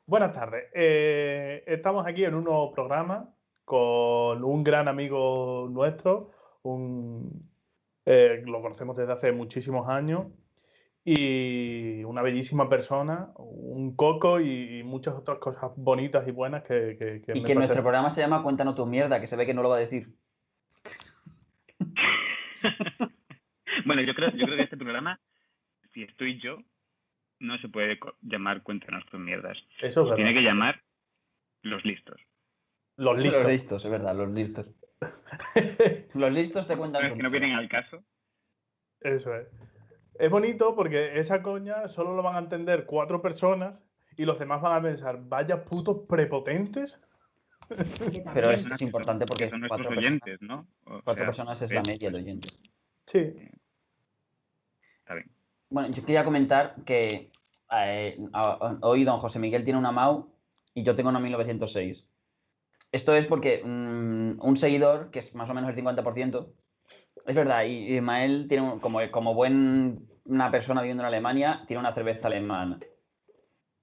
Buenas tardes. Estamos aquí en un nuevo programa con un gran amigo nuestro. Lo conocemos desde hace muchísimos años y una bellísima persona, un coco y muchas otras cosas bonitas y buenas que Y me que pasa. nuestro programa se llama Cuéntanos tu mierda, que se ve que no lo va a decir. Bueno, yo creo que este programa, si estoy yo, no se puede llamar Cuéntanos tus mierdas. Eso es verdad. Tiene que llamar Los Listos. Los listos. Los listos, es verdad, los listos. Los listos te cuentan Los su que no mierda. vienen al caso. Eso es. Es bonito porque esa coña solo lo van a entender 4 personas y los demás van a pensar, vaya putos prepotentes. Pero es Personas importante que porque son nuestros oyentes, ¿no? O cuatro sea, personas es la media de oyentes. Sí. Está bien. Bueno, yo quería comentar que hoy don José Miguel tiene una MAU y yo tengo una 1906. Esto es porque un seguidor, que es más o menos el 50%, es verdad, y Ismael tiene como buena persona viviendo en Alemania, tiene una cerveza alemana.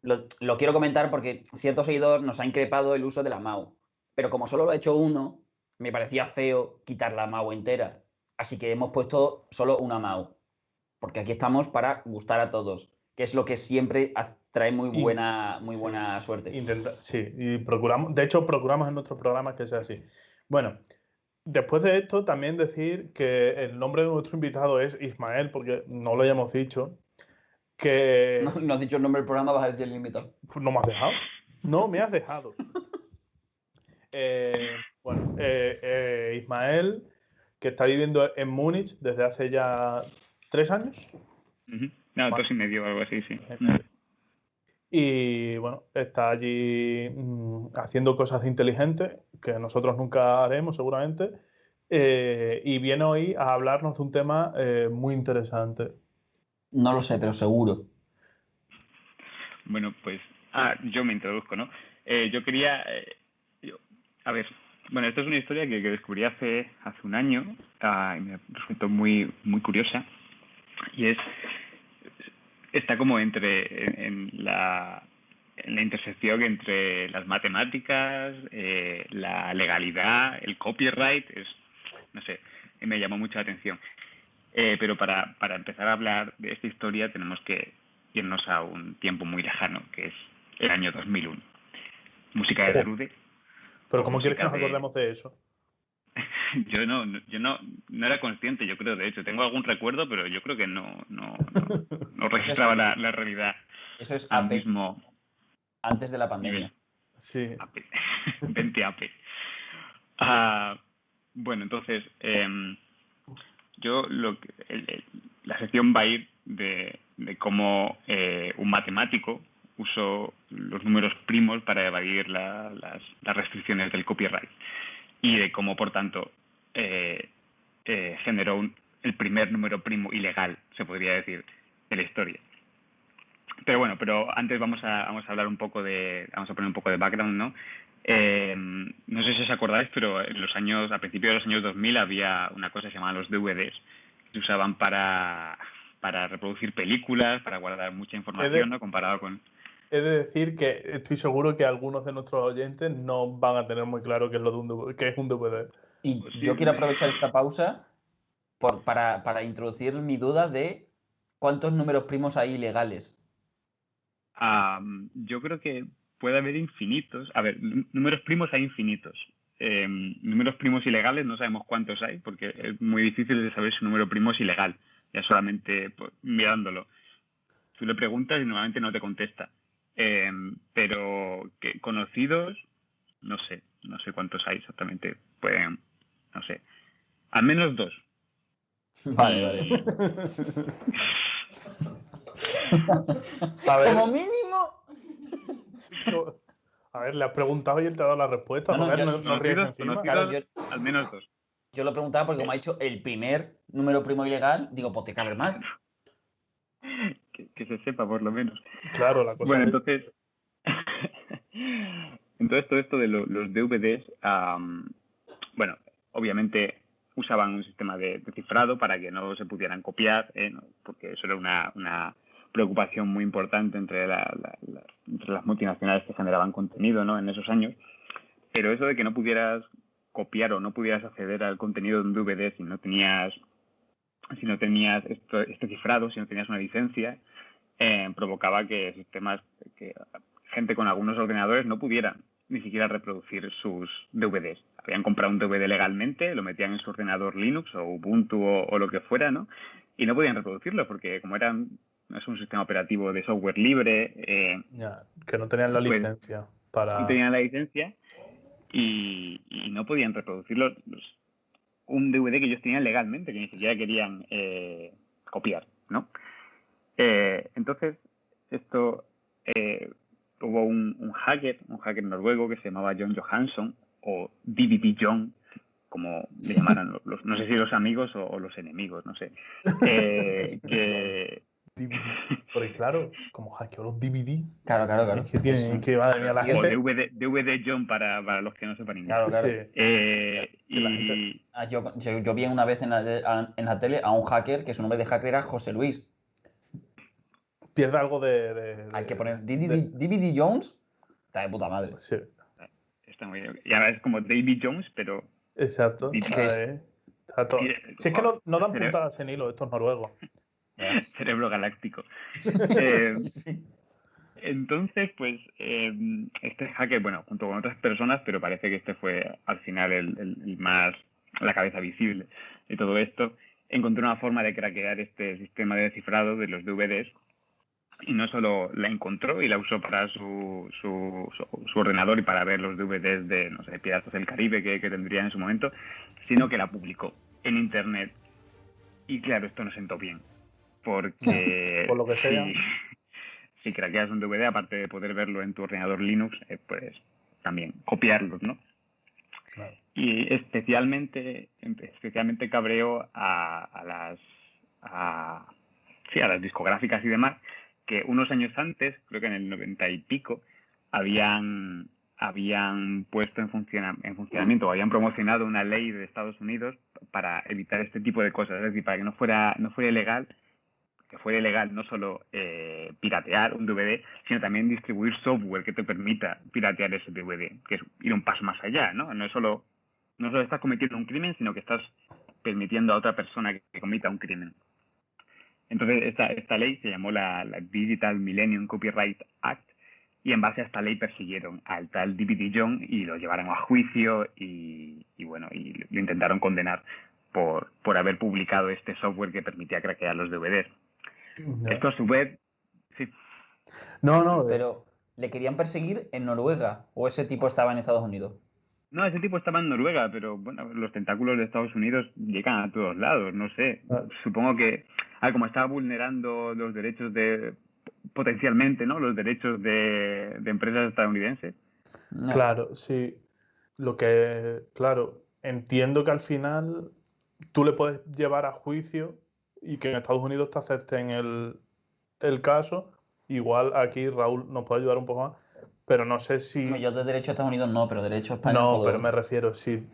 Lo quiero comentar porque cierto seguidor nos ha increpado el uso de la MAU, pero como solo lo ha hecho uno, me parecía feo quitar la MAU entera. Así que hemos puesto solo una MAU, porque aquí estamos para gustar a todos, que es lo que siempre trae muy buena suerte. Sí, y procuramos, de hecho, procuramos en nuestros programas que sea así. Bueno, después de esto, también decir que el nombre de nuestro invitado es Ismael, porque no lo hayamos dicho. Que No has dicho el nombre del programa, vas a decir el invitado. Pues no me has dejado. No me has dejado. Ismael, que está viviendo en Múnich desde hace ya 3 años. No, 2 y medio o algo así, sí. Y bueno, está allí haciendo cosas inteligentes que nosotros nunca haremos seguramente. Y viene hoy a hablarnos de un tema muy interesante. No lo sé, pero seguro. Bueno, pues yo me introduzco, ¿no? Yo quería... a ver, bueno, esto es una historia que descubrí hace un año y me resultó muy, muy curiosa. Y está como en la intersección entre las matemáticas, la legalidad, el copyright, no sé, me llamó mucho la atención. Pero para empezar a hablar de esta historia tenemos que irnos a un tiempo muy lejano, que es el año 2001. Música de Darude. ¿Pero cómo quieres que nos acordemos de eso? Yo no era consciente, yo creo, de hecho. Tengo algún recuerdo, pero yo creo que no registraba la realidad. Eso es al AP. Mismo antes de la pandemia. Sí. AP. 20 AP. Bueno, entonces, yo la sección va a ir de cómo un matemático usó los números primos para evadir las restricciones del copyright y de cómo, por tanto, generó el primer número primo ilegal, se podría decir, de la historia. Pero bueno, antes vamos a hablar un poco vamos a poner un poco de background, ¿no? No sé si os acordáis, pero a principios de los años 2000 había una cosa que se llamaban los DVDs, que se usaban para reproducir películas, para guardar mucha información, ¿no? Comparado con... He de decir que estoy seguro que algunos de nuestros oyentes no van a tener muy claro qué es un DVD. Y yo quiero aprovechar esta pausa para introducir mi duda de cuántos números primos hay ilegales. Yo creo que puede haber infinitos. A ver, números primos hay infinitos. Números primos ilegales no sabemos cuántos hay, porque es muy difícil de saber si un número primo es ilegal, ya solamente mirándolo. Tú le preguntas y normalmente no te contesta. Pero que conocidos, no sé cuántos hay exactamente. Pueden, no sé, al menos 2. Vale. A ver, Como mínimo. A ver, le has preguntado y él te ha dado la respuesta. No, no ríes encima. Claro, al menos 2. Yo lo preguntaba porque como ha dicho el primer número primo ilegal, digo, pues te cabe más. Que se sepa, por lo menos. Claro, la cosa bueno, es... entonces todo esto de los DVDs, bueno, obviamente usaban un sistema de cifrado para que no se pudieran copiar, ¿no? Porque eso era preocupación muy importante entre las multinacionales que generaban contenido, ¿no? En esos años. Pero eso de que no pudieras copiar o no pudieras acceder al contenido de un DVD si no tenías este cifrado, si no tenías una licencia, provocaba que gente con algunos ordenadores no pudieran ni siquiera reproducir sus DVDs. Habían comprado un DVD legalmente, lo metían en su ordenador Linux o Ubuntu o lo que fuera, ¿no? Y no podían reproducirlo porque como es un sistema operativo de software libre, que no tenían la pues, licencia para... no tenían la licencia y no podían reproducirlo. Un DVD que ellos tenían legalmente, que ni siquiera querían copiar, ¿no? Entonces, hubo un hacker noruego que se llamaba John Johansson, o DVD John, como le llamaran no sé si los amigos o los enemigos, no sé. DVD. Porque claro, como hackeó los DVD. Claro. Es que tiene que madre mía, la O gente... DVD John para los que no sepan inglés. Claro. Sí. Yo vi una vez en la tele a un hacker que su nombre de hacker era José Luis. Pierde algo de... Hay que poner DVD Jones. Está de puta madre. Sí. Está muy bien. Y ahora es como David Jones, pero... Exacto. Está todo. Si es que no dan puntadas en hilo estos noruegos. Cerebro galáctico. Entonces, pues, este hacker, bueno, junto con otras personas, pero parece que este fue al final el más, la cabeza visible de todo esto, encontró una forma de craquear este sistema de descifrado de los DVDs. Y no solo la encontró y la usó para su ordenador y para ver los DVDs de, no sé, Piratas del Caribe que tendría en su momento, sino que la publicó en Internet. Y claro, esto no sentó bien. Porque por lo que sea. Si craqueas un DVD, aparte de poder verlo en tu ordenador Linux, pues también copiarlos, ¿no? Claro. Y especialmente cabreó a las discográficas y demás, que unos años antes, creo que en el 90 y pico, habían puesto en funcionamiento o habían promocionado una ley de Estados Unidos para evitar este tipo de cosas, es decir, para que no fuera ilegal, que fuera ilegal no solo piratear un DVD, sino también distribuir software que te permita piratear ese DVD, que es ir un paso más allá, ¿no? No solo estás cometiendo un crimen, sino que estás permitiendo a otra persona que cometa un crimen. Entonces, esta ley se llamó la Digital Millennium Copyright Act, y en base a esta ley persiguieron al tal DVD John y lo llevaron a juicio y lo intentaron condenar por haber publicado este software que permitía craquear los DVDs. No. Esto a su vez... Sí. No. Pero, ¿le querían perseguir en Noruega o ese tipo estaba en Estados Unidos? No, ese tipo estaba en Noruega, pero bueno, los tentáculos de Estados Unidos llegan a todos lados, no sé. Supongo que, como estaba vulnerando los derechos potencialmente, ¿no? Los derechos de empresas estadounidenses. No. Claro, sí. Claro, entiendo que al final tú le puedes llevar a juicio y que en Estados Unidos te acepten el caso. Igual aquí Raúl nos puede ayudar un poco más. Pero no sé si... Yo de derecho a Estados Unidos no, pero derecho a España No, pero me refiero, si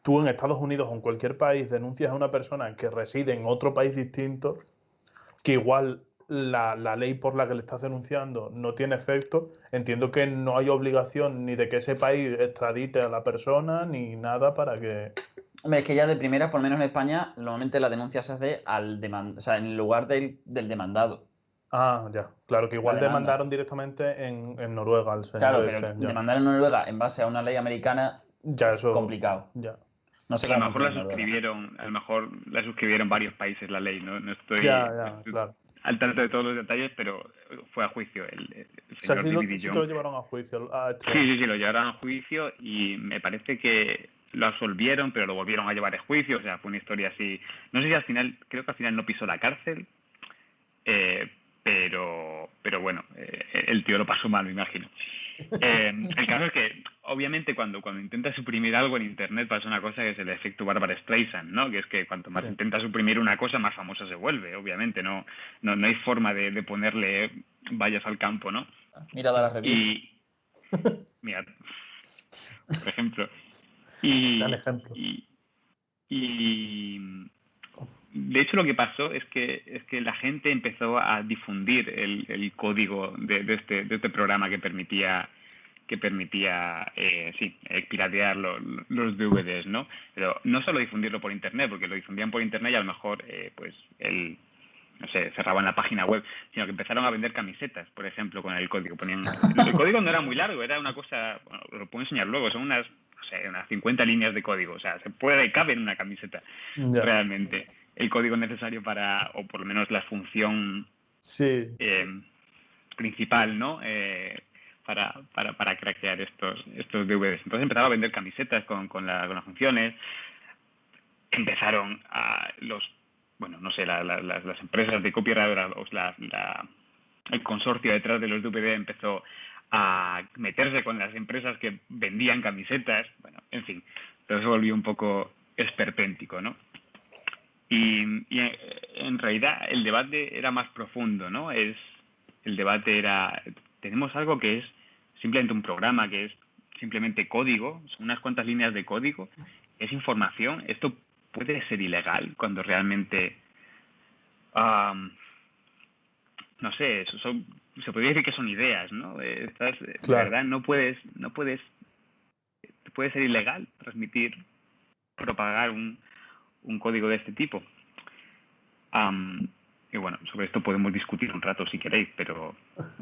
tú en Estados Unidos o en cualquier país denuncias a una persona que reside en otro país distinto, que igual la ley por la que le estás denunciando no tiene efecto, entiendo que no hay obligación ni de que ese país extradite a la persona ni nada para que... Hombre, es que ya de primera, por lo menos en España, normalmente la denuncia se hace en lugar del demandado. Ah, ya. Claro, que igual La demanda. demandaron directamente en Noruega al señor. Claro, pero demandar en Noruega en base a una ley americana ya, eso, complicado. Ya. No sé a lo mejor la suscribieron varios países la ley, no estoy claro. al tanto de todos los detalles, pero fue a juicio el señor DVD sí que lo llevaron a juicio. Sí, lo llevaron a juicio y me parece que lo absolvieron, pero lo volvieron a llevar a juicio, o sea, fue una historia así. No sé si creo que al final no pisó la cárcel, pero bueno, el tío lo pasó mal, me imagino. El caso es que, obviamente, cuando intentas suprimir algo en Internet pasa una cosa que es el efecto Barbra Streisand, ¿no? Que es que cuanto más intentas suprimir una cosa, más famosa se vuelve, obviamente. No hay forma de ponerle vallas al campo, ¿no? Mira la review. Mira, por ejemplo. Gran ejemplo. de hecho, lo que pasó es que la gente empezó a difundir el código de este programa que permitía piratear los DVDs, ¿no? Pero no solo difundirlo por internet, porque lo difundían por internet y a lo mejor no sé, cerraban la página web, sino que empezaron a vender camisetas, por ejemplo, con el código. El código no era muy largo, era una cosa, bueno, lo puedo enseñar luego, son unas 50 líneas de código, o sea, cabe en una camiseta, realmente. El código necesario o por lo menos la función principal, ¿no? Para craquear estos DVDs. Entonces empezaron a vender camisetas con las funciones. Empezaron las empresas de copyright, el consorcio detrás de los DVD empezó a meterse con las empresas que vendían camisetas. Bueno, en fin, todo se volvió un poco esperpéntico, ¿no? Y en realidad el debate era más profundo, ¿no? Tenemos algo que es simplemente un programa, que es simplemente código, son unas cuantas líneas de código, es información. Esto puede ser ilegal cuando realmente, no sé, se podría decir que son ideas, ¿no? De verdad, puede ser ilegal propagar un código de este tipo. Y bueno, sobre esto podemos discutir un rato si queréis, pero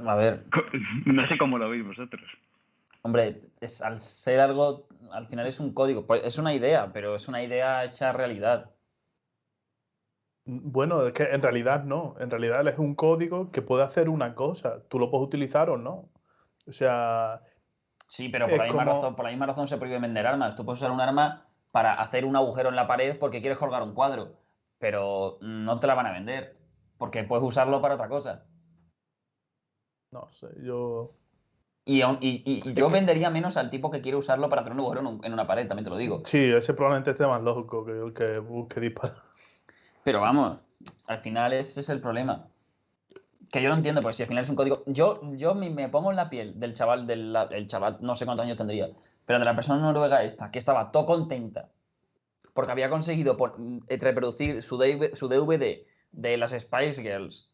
a ver, no sé cómo lo veis vosotros. Hombre, al ser algo, al final es un código, pues es una idea, pero es una idea hecha realidad. Bueno, es que en realidad no, en realidad es un código que puede hacer una cosa, tú lo puedes utilizar o no. O sea, sí, pero por la misma razón se prohíbe vender armas. Tú puedes usar un arma para hacer un agujero en la pared porque quieres colgar un cuadro, pero no te la van a vender porque puedes usarlo para otra cosa. No sé, yo... Y yo vendería menos al tipo que quiere usarlo para hacer un agujero en una pared, también te lo digo. Sí, ese probablemente esté más lógico que el que busque disparar. Pero vamos, al final ese es el problema. Que yo no entiendo, pues si al final es un código. Yo me pongo en la piel del chaval, el chaval, no sé cuántos años tendría, pero de la persona noruega esta, que estaba todo contenta porque había conseguido reproducir su DVD de las Spice Girls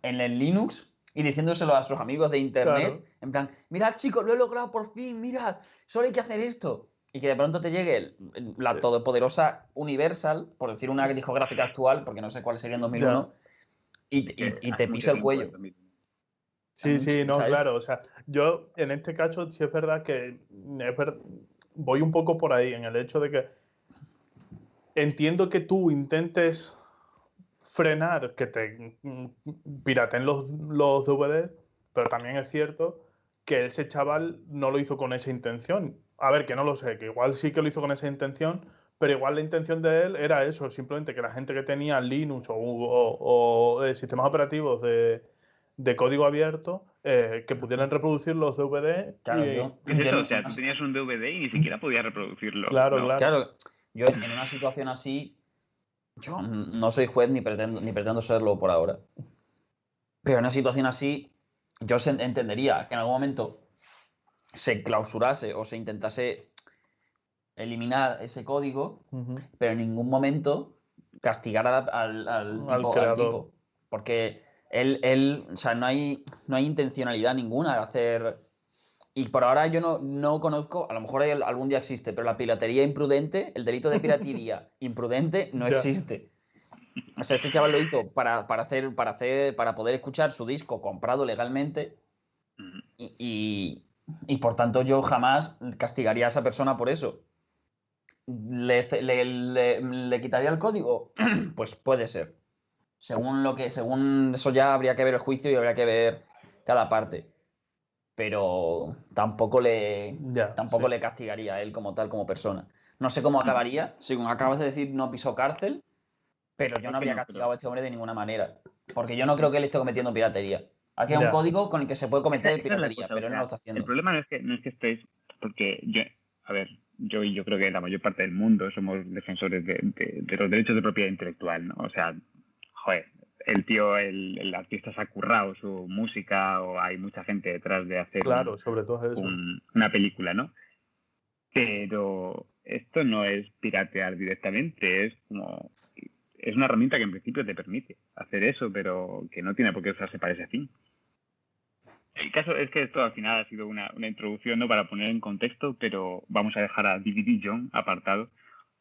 en el Linux y diciéndoselo a sus amigos de internet, claro. En plan, mirad chicos, lo he logrado por fin, mirad, solo hay que hacer esto. Y que de pronto te llegue la todopoderosa Universal, por decir una discográfica actual, porque no sé cuál sería en 2001, y te pisa el cuello. Sí, no, ¿sabes? Claro, o sea, yo en este caso sí es verdad que voy un poco por ahí, en el hecho de que entiendo que tú intentes frenar que te piraten los DVDs, pero también es cierto que ese chaval no lo hizo con esa intención. A ver, que no lo sé, que igual sí que lo hizo con esa intención, pero igual la intención de él era eso, simplemente que la gente que tenía Linux o sistemas operativos de código abierto, que pudieran reproducir los DVD. Claro, o sea, tú tenías un DVD y ni siquiera podías reproducirlo. Claro, ¿no? Claro, yo en una situación así, yo no soy juez ni pretendo serlo por ahora. Pero en una situación así, yo entendería que en algún momento se clausurase o se intentase eliminar ese código, pero en ningún momento castigar al tipo. Porque él, o sea, no hay intencionalidad ninguna de hacer. Y por ahora yo no conozco, a lo mejor algún día existe, pero la piratería imprudente, el delito de piratería imprudente no existe. O sea, ese chaval lo hizo para poder escuchar su disco comprado legalmente y por tanto yo jamás castigaría a esa persona por eso. ¿Le quitaría el código? Pues puede ser. Según eso ya habría que ver el juicio y habría que ver cada parte. Pero tampoco le castigaría a él como tal, como persona. No sé cómo acabaría. Según acabas de decir, no pisó cárcel, pero yo no habría castigado a este hombre de ninguna manera. Porque yo no creo que él esté cometiendo piratería. Aquí hay un código con el que se puede cometer piratería, pero él no lo está haciendo. El problema no es que estéis, porque yo creo que la mayor parte del mundo somos defensores de los derechos de propiedad intelectual, ¿no? O sea, joder, el artista se ha currado su música o hay mucha gente detrás de hacer sobre todo eso. Una película, ¿no? Pero esto no es piratear directamente, es como es una herramienta que en principio te permite hacer eso, pero que no tiene por qué usarse para ese fin. El caso es que esto al final ha sido una introducción, ¿no?, para poner en contexto, pero vamos a dejar a DVD John apartado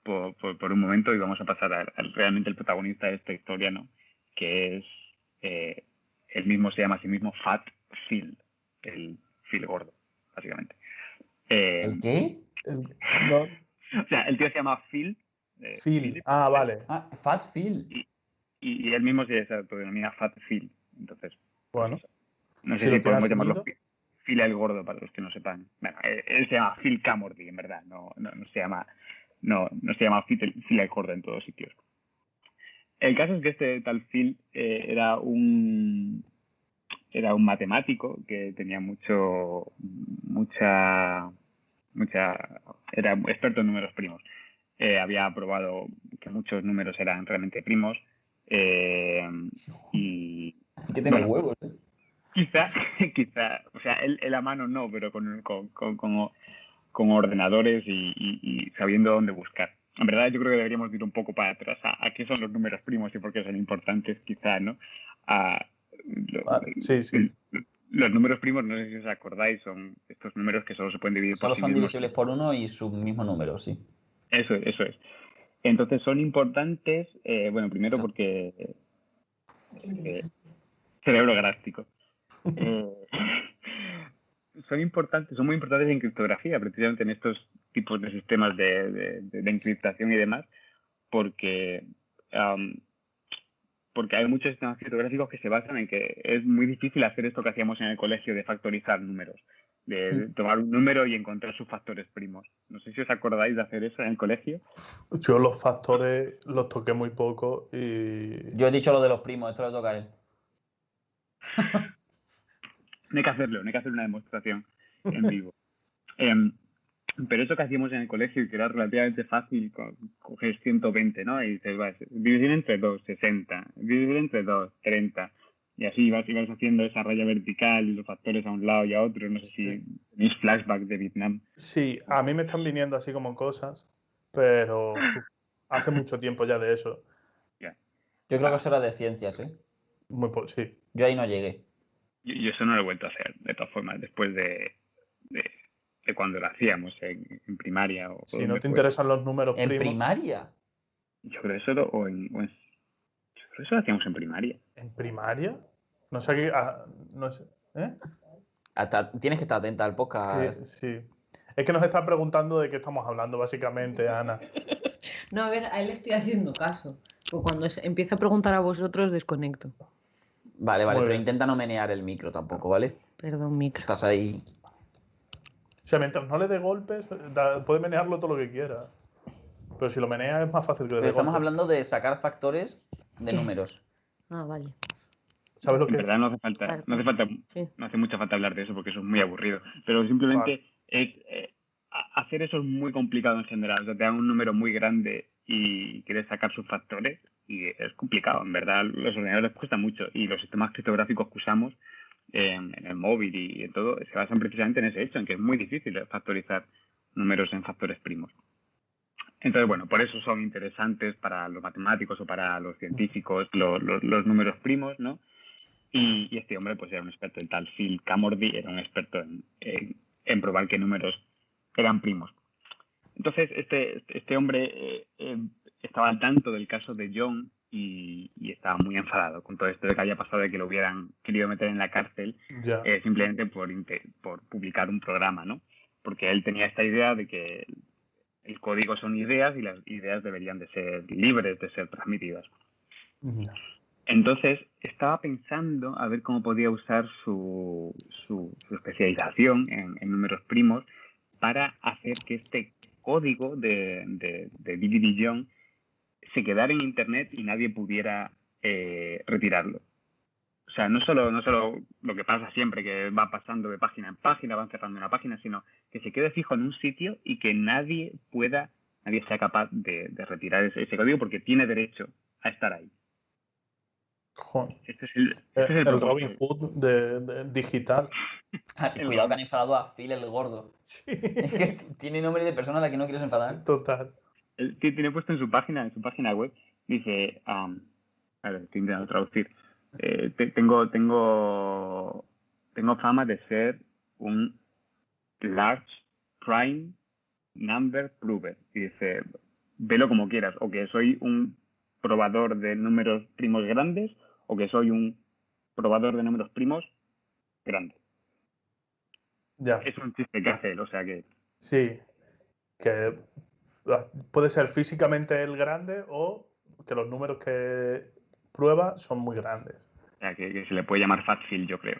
por un momento y vamos a pasar al realmente el protagonista de esta historia, ¿no?, que es él mismo se llama a sí mismo Fat Phil, el Phil gordo, básicamente. ¿El qué? No, O sea, el tío se llama Phil. Phil. Ah, vale. Ah, Fat Phil. Y él mismo se autodenomina Fat Phil. Entonces, Bueno, no sé si lo si tiene podemos llamarlo asumido. Phil el gordo para los que no sepan. Bueno, él se llama Phil Camordy, en verdad. No se llama Phil el gordo en todos sitios. El caso es que este tal Phil era un matemático que tenía era experto en números primos. Había probado que muchos números eran realmente primos. Y Que tiene huevos, ¿eh? Quizá, o sea, él a mano no, pero con ordenadores y sabiendo dónde buscar. En verdad, yo creo que deberíamos ir un poco para atrás a qué son los números primos y por qué son importantes, quizá, ¿no? Sí. Los números primos, no sé si os acordáis, son estos números que solo se pueden dividir Solo por sí son mismos. divisibles por 1 y su mismo número, sí. Eso es. Entonces son importantes, bueno, primero porque cerebro galáctico. Son muy importantes en criptografía, precisamente en estos tipos de sistemas de encriptación y demás, porque hay muchos sistemas criptográficos que se basan en que es muy difícil hacer esto que hacíamos en el colegio de factorizar números, de tomar un número y encontrar sus factores primos. No sé si os acordáis de hacer eso en el colegio. Yo los factores los toqué muy poco y... Yo he dicho lo de los primos, esto le toca a él. No hay que hacer una demostración en vivo. Pero eso que hacíamos en el colegio y que era relativamente fácil, coges 120, ¿no? Y dices, dividir entre 2, 60, dividir entre 2, 30. Y así ibas haciendo esa raya vertical y los factores a un lado y a otro. No sé si tenéis flashback de Vietnam. Sí, a mí me están viniendo así como cosas, pero hace mucho tiempo ya de eso. Yeah. Yo creo que eso era de ciencias, ¿eh? Sí. Yo ahí no llegué. Yo eso no lo he vuelto a hacer, de todas formas, después de cuando lo hacíamos en primaria. Si no te interesan los números ¿En primos... primaria? Yo creo eso yo creo eso lo hacíamos en primaria. ¿En primaria? No sé qué... no sé. ¿Eh? Tienes que estar atenta al podcast. Sí. Es que nos está preguntando de qué estamos hablando, básicamente, Ana. No, a ver, a él le estoy haciendo caso. Pues cuando empieza a preguntar a vosotros, desconecto. Vale, Muy pero bien. intenta no menear el micro tampoco, ¿vale? Perdón, micro. Estás ahí. O sea, mientras no le dé golpes, puede menearlo todo lo que quiera. Pero si lo menea es más fácil que le dé Pero estamos golpes. hablando de sacar factores de ¿Qué? números. Ah, vale. ¿Sabes lo que En verdad es? no hace falta, Claro. Sí. no hace mucha falta hablar de eso porque eso es muy aburrido. Pero simplemente hacer eso es muy complicado en general. O sea, te dan un número muy grande y quieres sacar sus factores y es complicado. En verdad, los ordenadores cuesta mucho y los sistemas criptográficos que usamos en el móvil y en todo se basan precisamente en ese hecho, en que es muy difícil factorizar números en factores primos. Entonces, bueno, por eso son interesantes para los matemáticos o para los científicos los números primos, ¿no? Y este hombre pues era un experto, el tal Phil Camordy era un experto en probar qué números eran primos. Entonces este hombre estaba al tanto del caso de John y estaba muy enfadado con todo esto de que haya pasado, de que lo hubieran querido meter en la cárcel simplemente por publicar un programa, ¿no? Porque él tenía esta idea de que el código son ideas y las ideas deberían de ser libres de ser transmitidas. Entonces, estaba pensando a ver cómo podía usar su especialización en números primos para hacer que este código de DVD John se quedara en Internet y nadie pudiera retirarlo. O sea, no solo lo que pasa siempre, que va pasando de página en página, van cerrando una página, sino que se quede fijo en un sitio y que nadie sea capaz de retirar ese código porque tiene derecho a estar ahí. Joder. Este es el el Robin Hood de digital. Cuidado que han enfadado a Phil el gordo. Sí. Es que tiene nombre de persona a la que no quieres enfadar. Total. Él tiene puesto en su página web Dice, a ver, estoy intentando traducir. Tengo fama de ser un large prime number prover. Y dice, velo como quieras, o que soy un probador de números primos grandes, o que soy un probador de números primos grandes. Ya. Es un chiste que hace él, o sea que... Sí, que puede ser físicamente el grande o que los números que prueba son muy grandes. O sea, que se le puede llamar fácil, yo creo.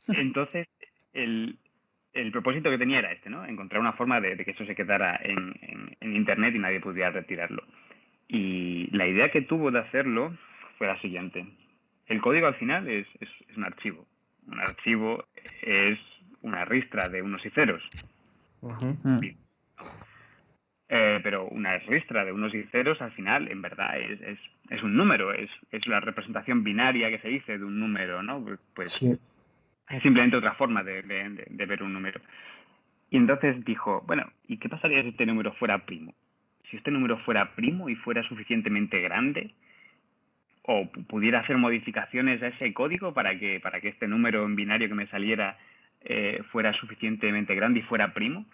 Entonces, el propósito que tenía era este, ¿no? Encontrar una forma de que eso se quedara en Internet y nadie pudiera retirarlo. Y la idea que tuvo de hacerlo fue la siguiente. El código al final es un archivo. Un archivo es una ristra de unos y ceros. Uh-huh. Pero una ristra de unos y ceros al final en verdad es un número, es la representación binaria que se dice de un número, ¿no? Pues Sí. es simplemente otra forma de ver un número. Y entonces dijo, bueno, ¿y qué pasaría si este número fuera primo? Si este número fuera primo y fuera suficientemente grande, o pudiera hacer modificaciones a ese código para que este número en binario que me saliera fuera suficientemente grande y fuera primo,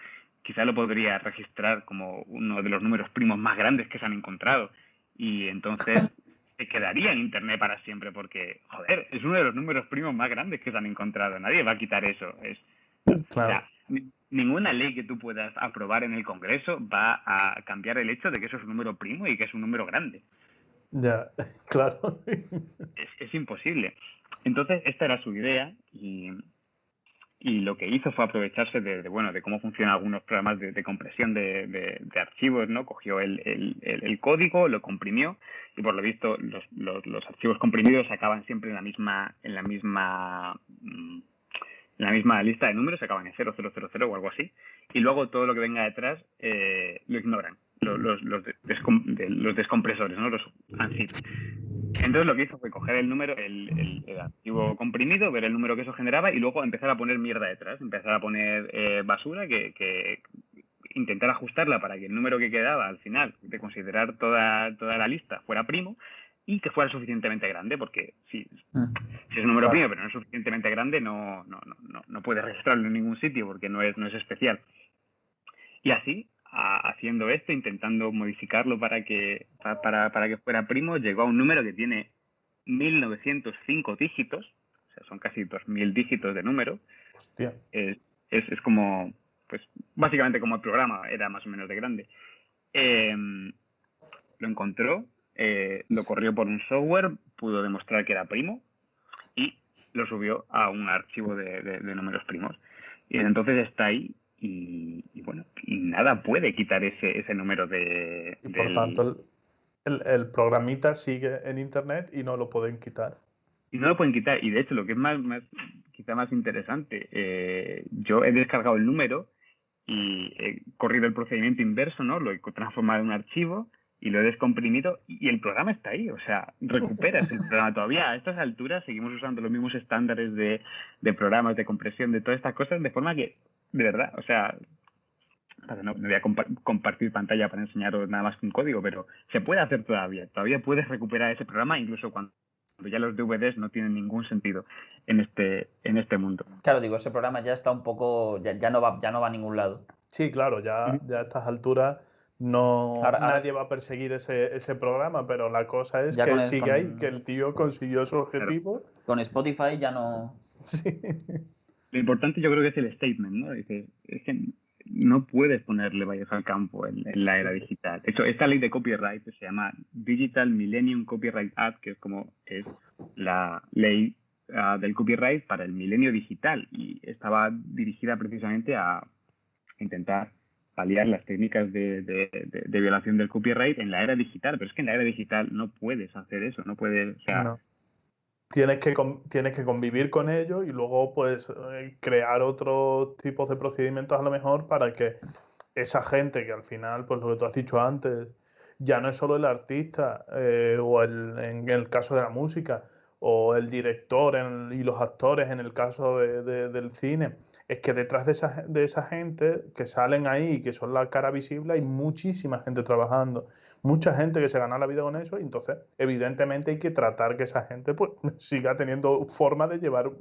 quizá lo podría registrar como uno de los números primos más grandes que se han encontrado. Y entonces se quedaría en Internet para siempre porque, joder, es uno de los números primos más grandes que se han encontrado. Nadie va a quitar eso. Claro. O sea, ninguna ley que tú puedas aprobar en el Congreso va a cambiar el hecho de que eso es un número primo y que es un número grande. Ya, claro. Es imposible. Entonces, esta era su idea y lo que hizo fue aprovecharse de cómo funcionan algunos programas de compresión de archivos, ¿no? Cogió el código, lo comprimió y por lo visto los archivos comprimidos acaban siempre en la misma lista de números, acaban en 0000 o algo así, y luego todo lo que venga detrás lo ignoran los descompresores, ¿no? Los ANSI. Entonces lo que hizo fue coger el número, el archivo comprimido, ver el número que eso generaba y luego empezar a poner mierda detrás, empezar a poner basura que intentar ajustarla para que el número que quedaba al final de considerar toda la lista fuera primo y que fuera suficientemente grande, porque si es un número primo pero no es suficientemente grande no puedes registrarlo en ningún sitio porque no es especial. Y así, haciendo esto, intentando modificarlo para que fuera primo, llegó a un número que tiene 1905 dígitos, o sea, son casi 2000 dígitos de número. Hostia. Es como, pues, básicamente como el programa era más o menos de grande. Lo encontró, lo corrió por un software, pudo demostrar que era primo y lo subió a un archivo de números primos. Y entonces está ahí. Y bueno, y nada puede quitar ese número de... Y por tanto, el programita sigue en Internet y no lo pueden quitar. Y no lo pueden quitar. Y de hecho, lo que es quizá más interesante, yo he descargado el número y he corrido el procedimiento inverso, ¿no? Lo he transformado en un archivo y lo he descomprimido y el programa está ahí. O sea, recuperas el programa todavía. A estas alturas seguimos usando los mismos estándares de programas, de compresión, de todas estas cosas, de forma que, de verdad, o sea, no voy a compartir pantalla para enseñaros nada más que un código, pero se puede hacer todavía. Todavía puedes recuperar ese programa incluso cuando ya los DVDs no tienen ningún sentido en este mundo. Claro, digo, ese programa ya está un poco, ya no va a ningún lado. Sí, claro, ya a estas alturas nadie va a perseguir ese programa, pero la cosa es que sigue ahí, que el tío consiguió su objetivo. Claro. Con Spotify ya no... Sí. Lo importante yo creo que es el statement, ¿no? Es que no puedes ponerle valles al campo en la era digital. De hecho, esta ley de copyright se llama Digital Millennium Copyright Act, que es la ley del copyright para el milenio digital y estaba dirigida precisamente a intentar paliar las técnicas de violación del copyright en la era digital, pero es que en la era digital no puedes hacer eso, no puedes, o sea... No. Tienes que convivir con ellos y luego pues crear otros tipos de procedimientos a lo mejor para que esa gente que al final, pues lo que tú has dicho antes, ya no es solo el artista o en el caso de la música o el director y los actores en el caso del cine, es que detrás de esa gente que salen ahí, que son la cara visible, hay muchísima gente trabajando, mucha gente que se gana la vida con eso, y entonces evidentemente hay que tratar que esa gente pues siga teniendo forma de llevar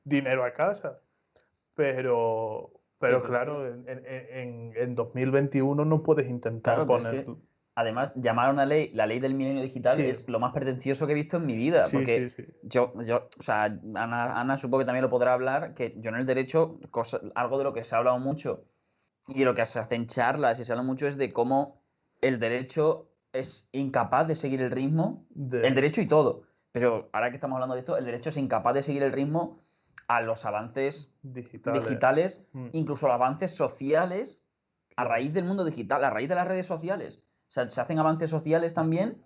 dinero a casa. Pero Sí, pero claro, en 2021 no puedes intentar claro, pero es poner... que además llamar a una ley la ley del milenio digital Sí, es lo más pretencioso que he visto en mi vida, sí, porque sí. o sea, Ana supongo que también lo podrá hablar, que yo en el derecho, algo de lo que se ha hablado mucho y de lo que se hacen charlas y se habla mucho es de cómo el derecho es incapaz de seguir el ritmo, el derecho y todo, pero ahora que estamos hablando de esto, el derecho es incapaz de seguir el ritmo a los avances digitales, incluso los avances sociales a raíz del mundo digital, a raíz de las redes sociales. O sea, se hacen avances sociales también,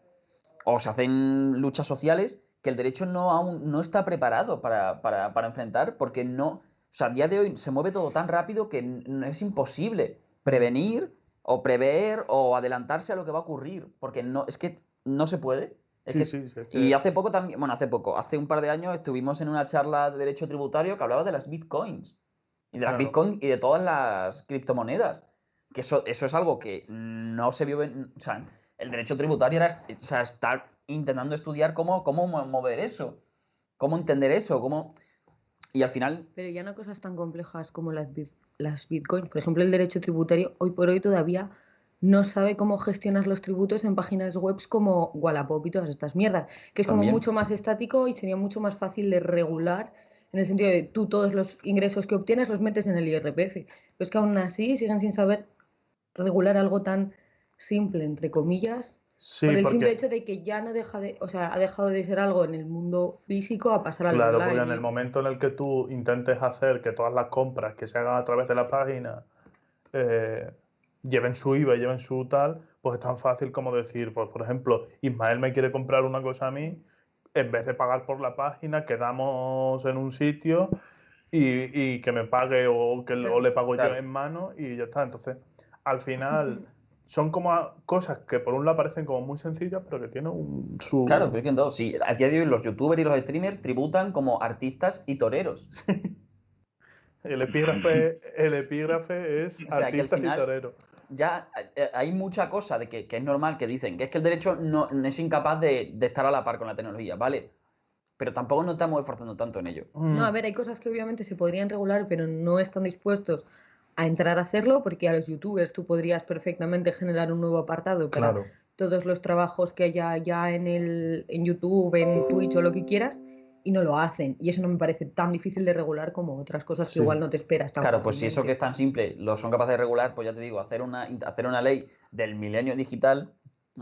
o se hacen luchas sociales que el derecho aún no está preparado para enfrentar, porque no. O sea, a día de hoy se mueve todo tan rápido que es imposible prevenir o prever o adelantarse a lo que va a ocurrir, porque es que no se puede. Y hace poco también, bueno, hace un par de años estuvimos en una charla de derecho tributario que hablaba de las bitcoins. Y de las bitcoins y de todas las criptomonedas. Que eso es algo que no se vio o sea, el derecho tributario era, o sea, estar intentando estudiar cómo mover eso, cómo entender eso, y al final... Pero ya no cosas tan complejas como las bitcoins. Por ejemplo, el derecho tributario hoy por hoy todavía no sabe cómo gestionar los tributos en páginas web como Wallapop y todas estas mierdas, que es como También. mucho más estático y sería mucho más fácil de regular, en el sentido de tú todos los ingresos que obtienes los metes en el IRPF. Pero es que aún así siguen sin saber regular algo tan simple, entre comillas, Sí, por el porque, simple hecho de que ya no deja de, o sea, ha dejado de ser algo en el mundo físico a pasar al claro, online. porque en el momento en el que tú intentes hacer que todas las compras que se hagan a través de la página eh, lleven su IVA y lleven su tal, pues es tan fácil como decir, pues por ejemplo, Ismael me quiere comprar una cosa a mí, en vez de pagar por la página, quedamos en un sitio y que me pague o le pago yo en mano y ya está. Entonces, al final, son como cosas que por un lado parecen como muy sencillas, pero que tienen su... Claro, pero es que no, sí, a día de hoy los youtubers y los streamers tributan como artistas y toreros. El epígrafe es O sea, que al artistas y final toreros. ya hay mucha cosa de que es normal que dicen que es que el derecho no es incapaz de estar a la par con la tecnología, ¿vale? Pero tampoco nos estamos esforzando tanto en ello. No, a ver, hay cosas que obviamente se podrían regular, pero no están dispuestos a entrar a hacerlo, porque a los youtubers tú podrías perfectamente generar un nuevo apartado para Claro. todos los trabajos que haya ya en YouTube, en Twitch o lo que quieras, y no lo hacen. Y eso no me parece tan difícil de regular como otras cosas que Sí. igual no te esperas tan Claro, pues si eso que es fácilmente. tan simple lo son capaces de regular, pues ya te digo, hacer una ley del milenio digital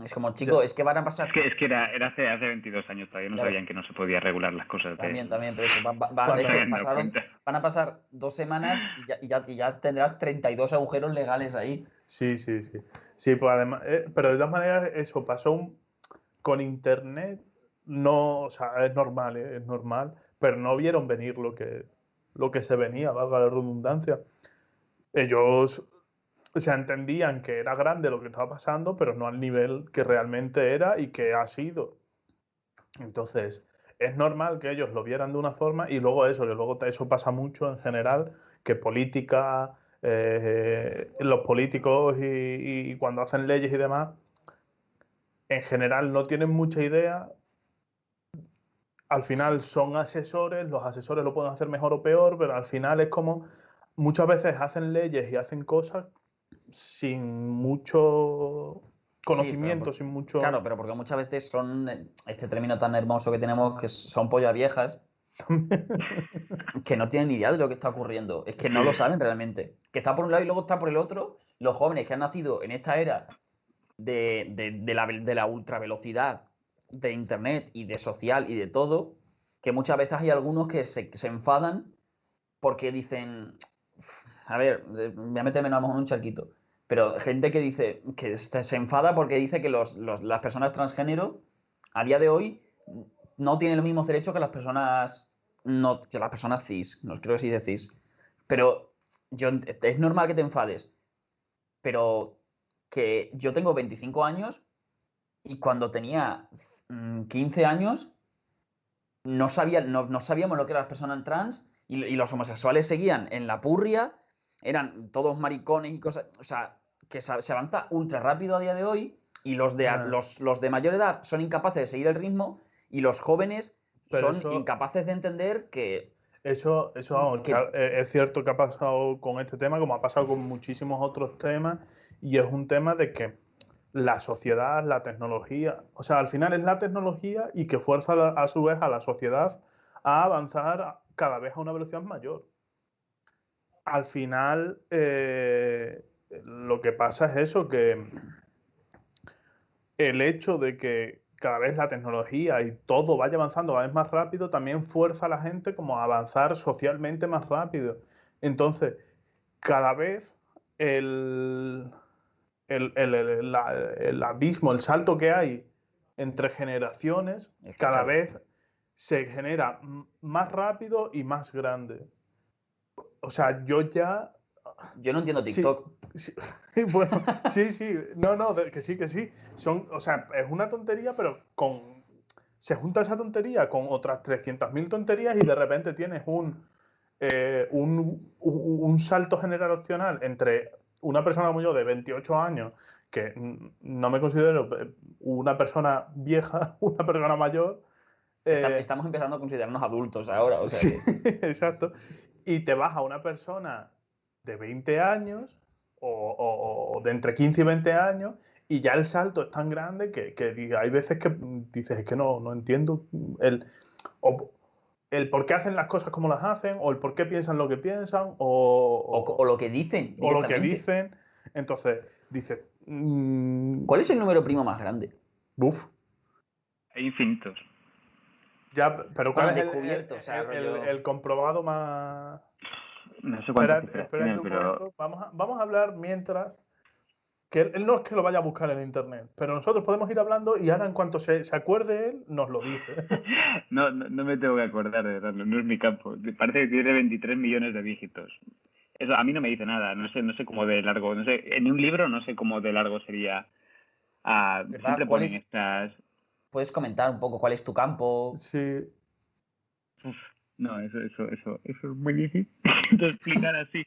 es como, chico, es que van a pasar... Es que era hace 22 años, todavía no Claro. sabían que no se podía regular las cosas. También, pero eso, Cuando- es que me he dado cuenta. van a pasar 2 semanas y ya tendrás 32 agujeros legales ahí. Sí. Sí, pues además, pero de todas maneras, eso pasó con internet, no, o sea, es normal, pero no vieron venir lo que se venía, valga la redundancia. Ellos, o sea, entendían que era grande lo que estaba pasando, pero no al nivel que realmente era y que ha sido. Entonces, es normal que ellos lo vieran de una forma y luego eso, que luego eso pasa mucho en general, que política, los políticos y cuando hacen leyes y demás, en general no tienen mucha idea. Al final son asesores, los asesores lo pueden hacer mejor o peor, pero al final es como muchas veces hacen leyes y hacen cosas sin mucho conocimiento, sin mucho... Claro, pero porque muchas veces son este término tan hermoso que tenemos, que son pollas viejas, que no tienen ni idea de lo que está ocurriendo. Es que no lo saben realmente. Que está por un lado y luego está por el otro. Los jóvenes que han nacido en esta era de la ultravelocidad de internet y de social y de todo, que muchas veces hay algunos que se enfadan porque dicen, a ver, voy a meterme a lo mejor en un charquito, pero gente que dice que se enfada porque dice que las personas transgénero a día de hoy no tienen los mismos derechos que las personas que las personas cis, no creo que se dice cis, pero es normal que te enfades, pero que yo tengo 25 años y cuando tenía 15 años no sabíamos lo que eran las personas trans y los homosexuales seguían en la purria, eran todos maricones y cosas. O sea, que se avanza ultra rápido a día de hoy y los de mayor edad son incapaces de seguir el ritmo y los jóvenes son incapaces de entender que... Eso vamos, es cierto que ha pasado con este tema, como ha pasado con muchísimos otros temas, y es un tema de que la sociedad, la tecnología, o sea, al final es la tecnología y que fuerza a su vez a la sociedad a avanzar cada vez a una velocidad mayor. Al final, lo que pasa es eso, que el hecho de que cada vez la tecnología y todo vaya avanzando cada vez más rápido, también fuerza a la gente como a avanzar socialmente más rápido. Entonces, cada vez el abismo, el salto que hay entre generaciones, cada vez se genera más rápido y más grande. O sea, yo no entiendo TikTok. Sí, bueno, sí. No, que sí. O sea, es una tontería, pero se junta esa tontería con otras 300.000 tonterías y de repente tienes un salto generacional entre una persona como yo de 28 años, que no me considero una persona vieja, una persona mayor. Estamos empezando a considerarnos adultos ahora. O sea, sí, exacto. Y te vas a una persona de 20 años o de entre 15 y 20 años y ya el salto es tan grande que hay veces que dices, es que no entiendo el por qué hacen las cosas como las hacen, o el por qué piensan lo que piensan, o lo que dicen. O lo que dicen. Entonces, dices... ¿Cuál es el número primo más grande? Buf. Hay infinitos. Ya, pero ¿cuál es el comprobado más...? No sé cuánto. Espera un momento. Vamos a hablar mientras... Que él no es que lo vaya a buscar en internet, pero nosotros podemos ir hablando y ahora en cuanto se acuerde él, nos lo dice. No me tengo que acordar, de verdad, no es mi campo. Parece que tiene 23 millones de dígitos. Eso a mí no me dice nada, no sé cómo de largo, no sé, en un libro no sé cómo de largo sería. Siempre ponen estas... ¿Puedes comentar un poco cuál es tu campo? Sí. No, eso es muy difícil de explicar así.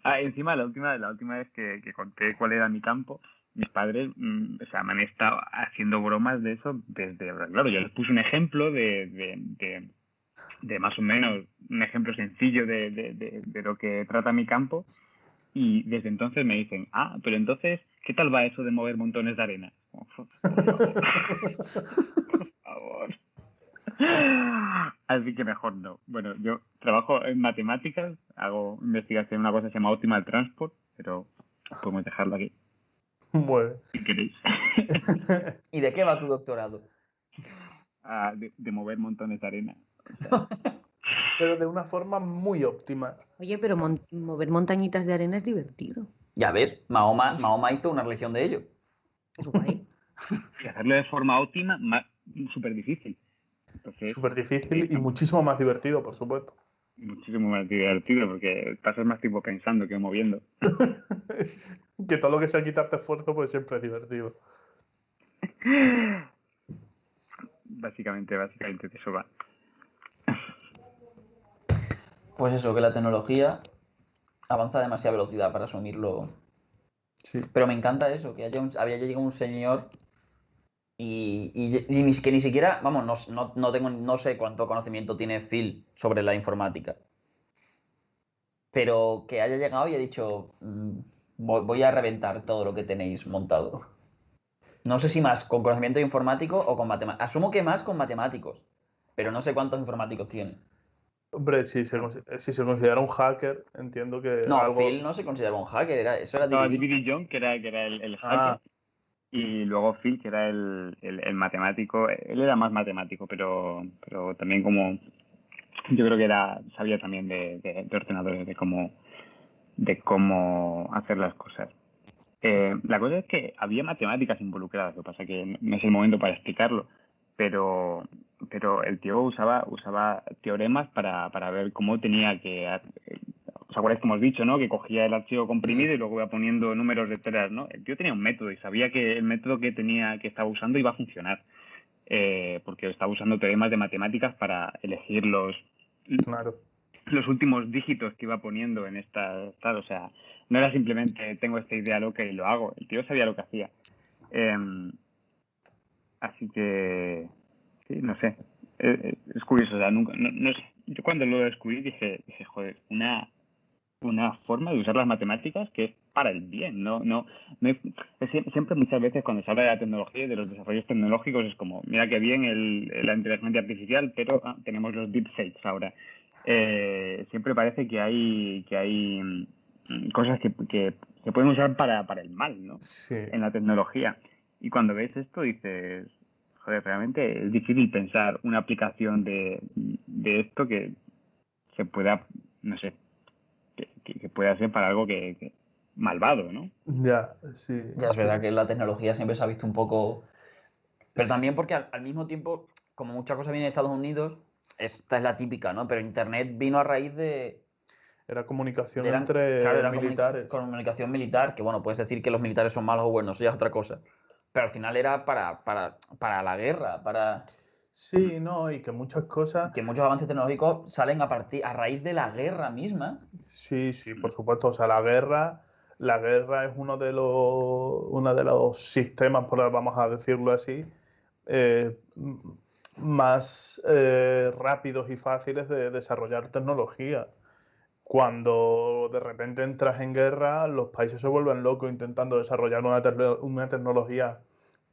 Encima, la última vez que conté cuál era mi campo, mis padres me han estado haciendo bromas de eso desde... Claro, yo les puse un ejemplo de más o menos, un ejemplo sencillo de lo que trata mi campo, y desde entonces me dicen, pero entonces, ¿qué tal va eso de mover montones de arena? Por favor. Así que mejor no. Bueno, yo trabajo en matemáticas, hago investigación en una cosa que se llama Optimal Transport, pero podemos dejarlo aquí. Bueno. Si queréis. ¿Y de qué va tu doctorado? De mover montones de arena. O sea. Pero de una forma muy óptima. Oye, pero mover montañitas de arena es divertido. Ya ves, Mahoma hizo una religión de ello. Es guay. Y hacerlo de forma óptima, súper difícil. Súper difícil y muchísimo más divertido, por supuesto. Muchísimo más divertido, porque pasas más tiempo pensando que moviendo. Que todo lo que sea quitarte esfuerzo, pues siempre es divertido. Básicamente de eso va. Pues eso, que la tecnología avanza a demasiada velocidad para asumirlo. Sí. Pero me encanta eso, que había llegado un señor y que ni siquiera, vamos, no sé cuánto conocimiento tiene Phil sobre la informática. Pero que haya llegado y ha dicho, voy a reventar todo lo que tenéis montado. No sé si más con conocimiento informático o con matemáticos. Asumo que más con matemáticos, pero no sé cuántos informáticos tienen. Hombre, si se considera un hacker, entiendo que... No, Phil no se consideraba un hacker, eso era D.B. Young, que era el hacker, y luego Phil, que era el matemático. Él era más matemático, pero también como... Yo creo que sabía también de ordenadores, de cómo hacer las cosas. La cosa es que había matemáticas involucradas, lo que pasa es que no es el momento para explicarlo, pero el tío usaba teoremas para ver cómo tenía que... ¿Os acordáis que hemos dicho, no? Que cogía el archivo comprimido y luego iba poniendo números detrás, ¿no? El tío tenía un método y sabía que el método que estaba usando iba a funcionar. porque estaba usando teoremas de matemáticas para elegir Claro. los últimos dígitos que iba poniendo en esta tal. O sea, no era simplemente tengo esta idea loca y lo hago. El tío sabía lo que hacía. Así que, sí, no sé. Es curioso. O sea, nunca, no sé. Yo cuando lo descubrí dije, joder, una forma de usar las matemáticas que es para el bien, siempre muchas veces cuando se habla de la tecnología y de los desarrollos tecnológicos es como, mira qué bien la inteligencia artificial, pero tenemos los deepfakes ahora. Siempre parece que hay cosas que se pueden usar para el mal, ¿no? Sí. En la tecnología. Y cuando ves esto dices, joder, realmente es difícil pensar una aplicación de esto que se pueda, no sé, que pueda ser para algo que malvado, ¿no? Ya, sí. Ya es verdad que la tecnología siempre se ha visto un poco... Pero también porque al mismo tiempo, como muchas cosas vienen de Estados Unidos, esta es la típica, ¿no? Pero Internet vino a raíz de... Era comunicación Claro, entre era militares. comunicación militar, que bueno, puedes decir que los militares son malos o buenos, eso ya es otra cosa. Pero al final era para la guerra, para... Sí, no, y que muchas cosas... Que muchos avances tecnológicos salen a raíz de la guerra misma. Sí, por supuesto. O sea, la guerra es uno de los sistemas, vamos a decirlo así, más rápidos y fáciles de desarrollar tecnología. Cuando de repente entras en guerra, los países se vuelven locos intentando desarrollar una tecnología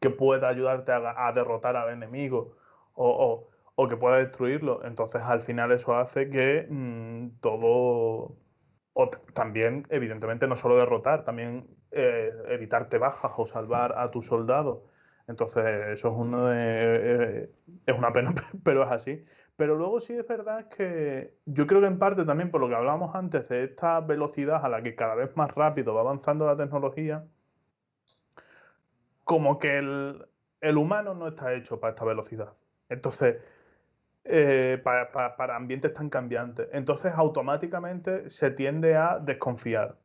que pueda ayudarte a derrotar al enemigo o que pueda destruirlo. Entonces, al final eso hace que todo... también, evidentemente, no solo derrotar, también evitarte bajas o salvar a tus soldados. Entonces, eso es una pena, pero es así. Pero luego sí es verdad que yo creo que en parte también por lo que hablábamos antes de esta velocidad a la que cada vez más rápido va avanzando la tecnología, como que el humano no está hecho para esta velocidad. Entonces, para ambientes tan cambiantes. Entonces, automáticamente se tiende a desconfiar.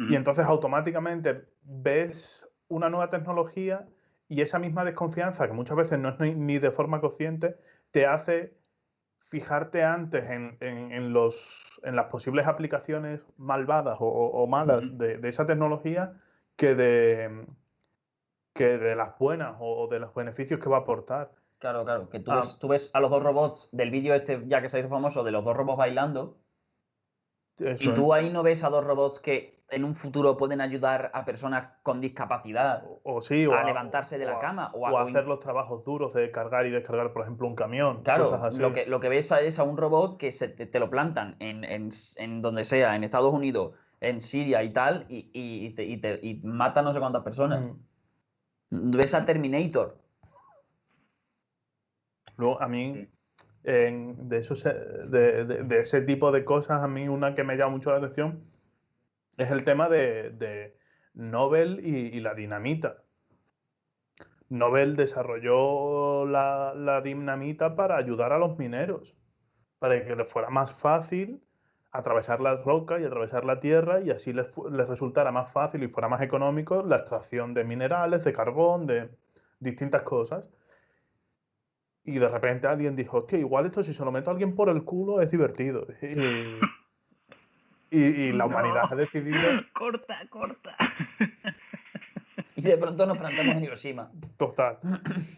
Y entonces automáticamente ves una nueva tecnología y esa misma desconfianza, que muchas veces no es ni de forma consciente, te hace fijarte antes en las posibles aplicaciones malvadas o malas de esa tecnología que de las buenas o de los beneficios que va a aportar. Claro, que tú ves a los dos robots del vídeo este, ya que se hizo famoso, de los dos robots bailando, y tú ahí no ves a dos robots que en un futuro pueden ayudar a personas con discapacidad a levantarse de la cama. O a hacer los trabajos duros de cargar y descargar, por ejemplo, un camión. Claro, cosas así. lo que ves es a un robot que te lo plantan en donde sea, en Estados Unidos, en Siria y tal, y mata no sé cuántas personas. Ves a Terminator. Luego, a mí, de ese tipo de cosas, a mí una que me llama mucho la atención es el tema de Nobel y la dinamita. Nobel desarrolló la dinamita para ayudar a los mineros, para que les fuera más fácil atravesar las rocas y atravesar la tierra y así les resultara más fácil y fuera más económico la extracción de minerales, de carbón, de distintas cosas. Y de repente alguien dijo, hostia, igual esto si se lo meto a alguien por el culo es divertido. Y la humanidad ha decidido... Corta. Y de pronto nos plantamos en Hiroshima. Total.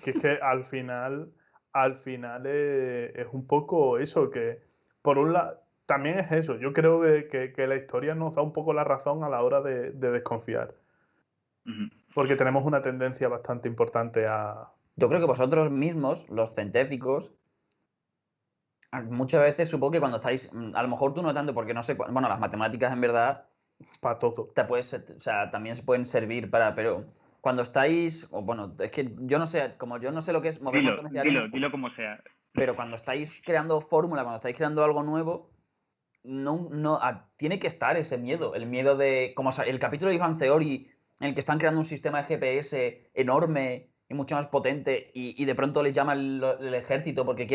Que es que al final es un poco eso, que por un lado, también es eso. Yo creo que la historia nos da un poco la razón a la hora de desconfiar. Porque tenemos una tendencia bastante importante a... Yo creo que vosotros mismos, los científicos, muchas veces supongo que cuando estáis, a lo mejor tú no tanto, porque no sé, bueno, las matemáticas en verdad para todo. O sea, también se pueden servir pero cuando estáis, o bueno, es que yo no sé, como yo no sé lo que es mover montones de arena. Dilo como sea. Pero cuando estáis creando fórmula, cuando estáis creando algo nuevo, tiene que estar ese miedo, el miedo de, como el capítulo de Big Bang Theory, en el que están creando un sistema de GPS enorme y mucho más potente y de pronto les llama el ejército porque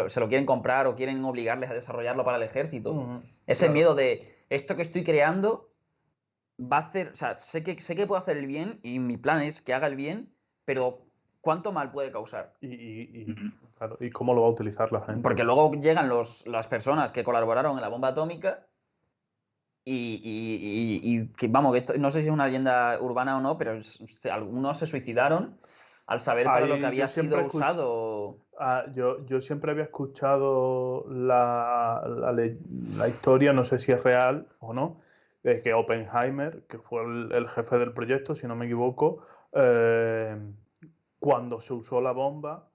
se lo quieren comprar o quieren obligarles a desarrollarlo para el ejército. Ese miedo de esto que estoy creando va a hacer, o sea, sé que puedo hacer el bien y mi plan es que haga el bien, pero ¿cuánto mal puede causar? Claro, ¿y cómo lo va a utilizar la gente? Porque luego llegan las personas que colaboraron en la bomba atómica y que, vamos, que esto, no sé si es una leyenda urbana o no, pero algunos se suicidaron al saber para lo que había sido usado. Yo siempre había escuchado la historia, no sé si es real o no, de que Oppenheimer, que fue el jefe del proyecto, si no me equivoco, cuando se usó la bomba,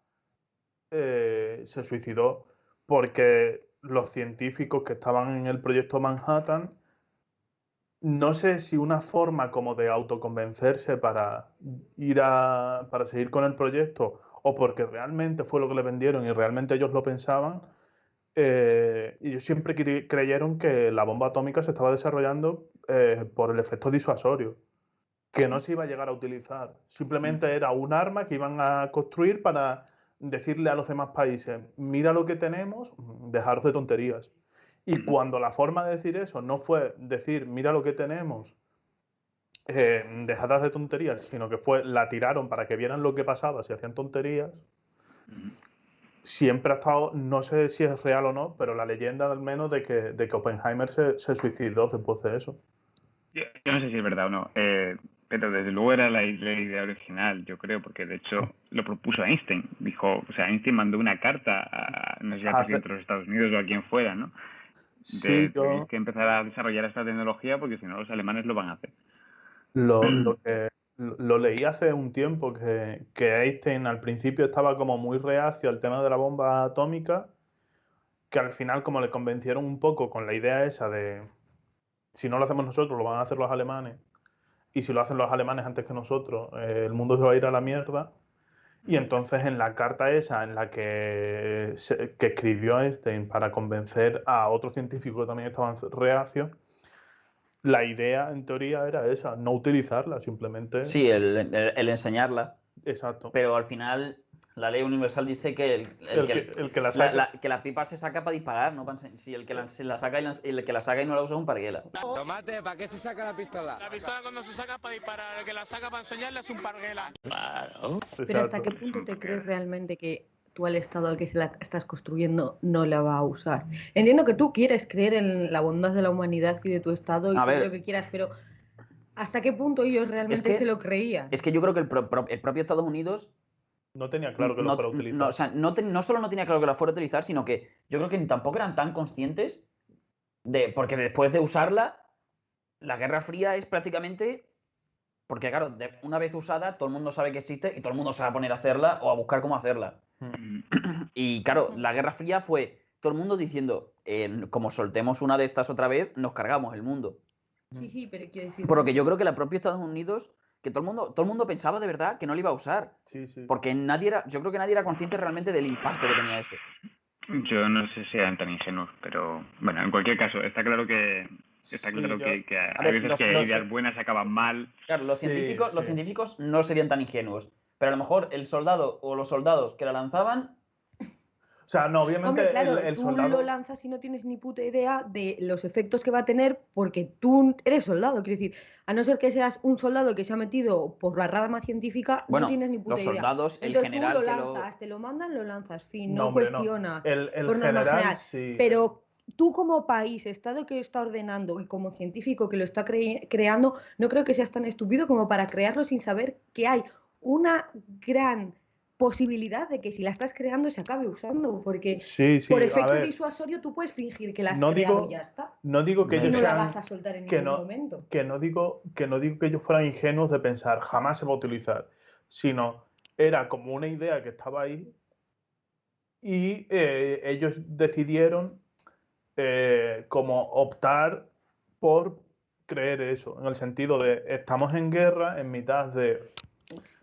se suicidó porque los científicos que estaban en el proyecto Manhattan, no sé si una forma como de autoconvencerse para seguir con el proyecto o porque realmente fue lo que le vendieron y realmente ellos lo pensaban, ellos siempre creyeron que la bomba atómica se estaba desarrollando por el efecto disuasorio, que no se iba a llegar a utilizar. Simplemente era un arma que iban a construir para decirle a los demás países, mira lo que tenemos, dejaros de tonterías. Y cuando la forma de decir eso no fue decir, mira lo que tenemos, dejadas de tonterías, sino que la tiraron para que vieran lo que pasaba si hacían tonterías, siempre ha estado, no sé si es real o no, pero la leyenda al menos de que Oppenheimer se suicidó después de eso. Yo no sé si es verdad o no, pero desde luego era la idea original, yo creo, porque de hecho lo propuso Einstein. Dijo, o sea, Einstein mandó una carta no sé si al presidente de los Estados Unidos o a quien fuera, ¿no? Sí, Tenéis que empezar a desarrollar esta tecnología porque si no los alemanes lo van a hacer. Lo leí hace un tiempo que Einstein al principio estaba como muy reacio al tema de la bomba atómica, que al final como le convencieron un poco con la idea esa de si no lo hacemos nosotros lo van a hacer los alemanes y si lo hacen los alemanes antes que nosotros el mundo se va a ir a la mierda. Y entonces en la carta esa en la que escribió Einstein para convencer a otros científicos que también estaban reacios, la idea en teoría era esa, no utilizarla, simplemente... Sí, el enseñarla. Exacto. Pero al final la ley universal dice que que la pipa se saca para disparar, no si el que la saca el que la saca y no la usa es un parguela. Tomate, ¿para qué se saca la pistola? La pistola cuando se saca para disparar, el que la saca para enseñarle es un parguela. Claro. Pero ¿hasta qué punto te crees realmente que tú al estado al que se la estás construyendo no la va a usar? Entiendo que tú quieres creer en la bondad de la humanidad y de tu estado y todo lo que quieras, pero ¿hasta qué punto ellos realmente se lo creían? Es que yo creo que el propio Estados Unidos no tenía claro que lo fuera a utilizar. No, o sea, no solo no tenía claro que lo fuera a utilizar, sino que yo creo que tampoco eran tan conscientes porque después de usarla, la Guerra Fría es prácticamente... Porque claro, una vez usada, todo el mundo sabe que existe y todo el mundo se va a poner a hacerla o a buscar cómo hacerla. Y claro, la Guerra Fría fue todo el mundo diciendo, como soltemos una de estas otra vez, nos cargamos el mundo. Sí, pero quiero decir... Por lo que yo creo que la propia Estados Unidos, que todo el mundo pensaba de verdad que no lo iba a usar. Sí. Porque yo creo que nadie era consciente realmente del impacto que tenía eso. Yo no sé si eran tan ingenuos, pero bueno, en cualquier caso, está claro que hay veces que ideas buenas acaban mal. Claro, los científicos no serían tan ingenuos, pero a lo mejor el soldado o los soldados que la lanzaban... O sea, no, obviamente Hombre, claro, el tú soldado... lo lanzas y no tienes ni puta idea de los efectos que va a tener porque tú eres soldado. Quiero decir, a no ser que seas un soldado que se ha metido por la rama científica, no tienes ni puta idea. Los soldados, el entonces general tú lo lanzas, te lo mandan, lo lanzas, fin, no hombre, cuestionas. El por norma general. Sí. Pero tú como país, Estado que lo está ordenando y como científico que lo está creando, no creo que seas tan estúpido como para crearlo sin saber que hay una gran posibilidad de que si la estás creando se acabe usando, porque por efecto disuasorio tú puedes fingir que la has creado y ya está. No digo que ellos no sean, la vas a soltar en ningún momento. Que no digo que ellos fueran ingenuos de pensar jamás se va a utilizar, sino era como una idea que estaba ahí y ellos decidieron como optar por creer eso, en el sentido de estamos en guerra en mitad de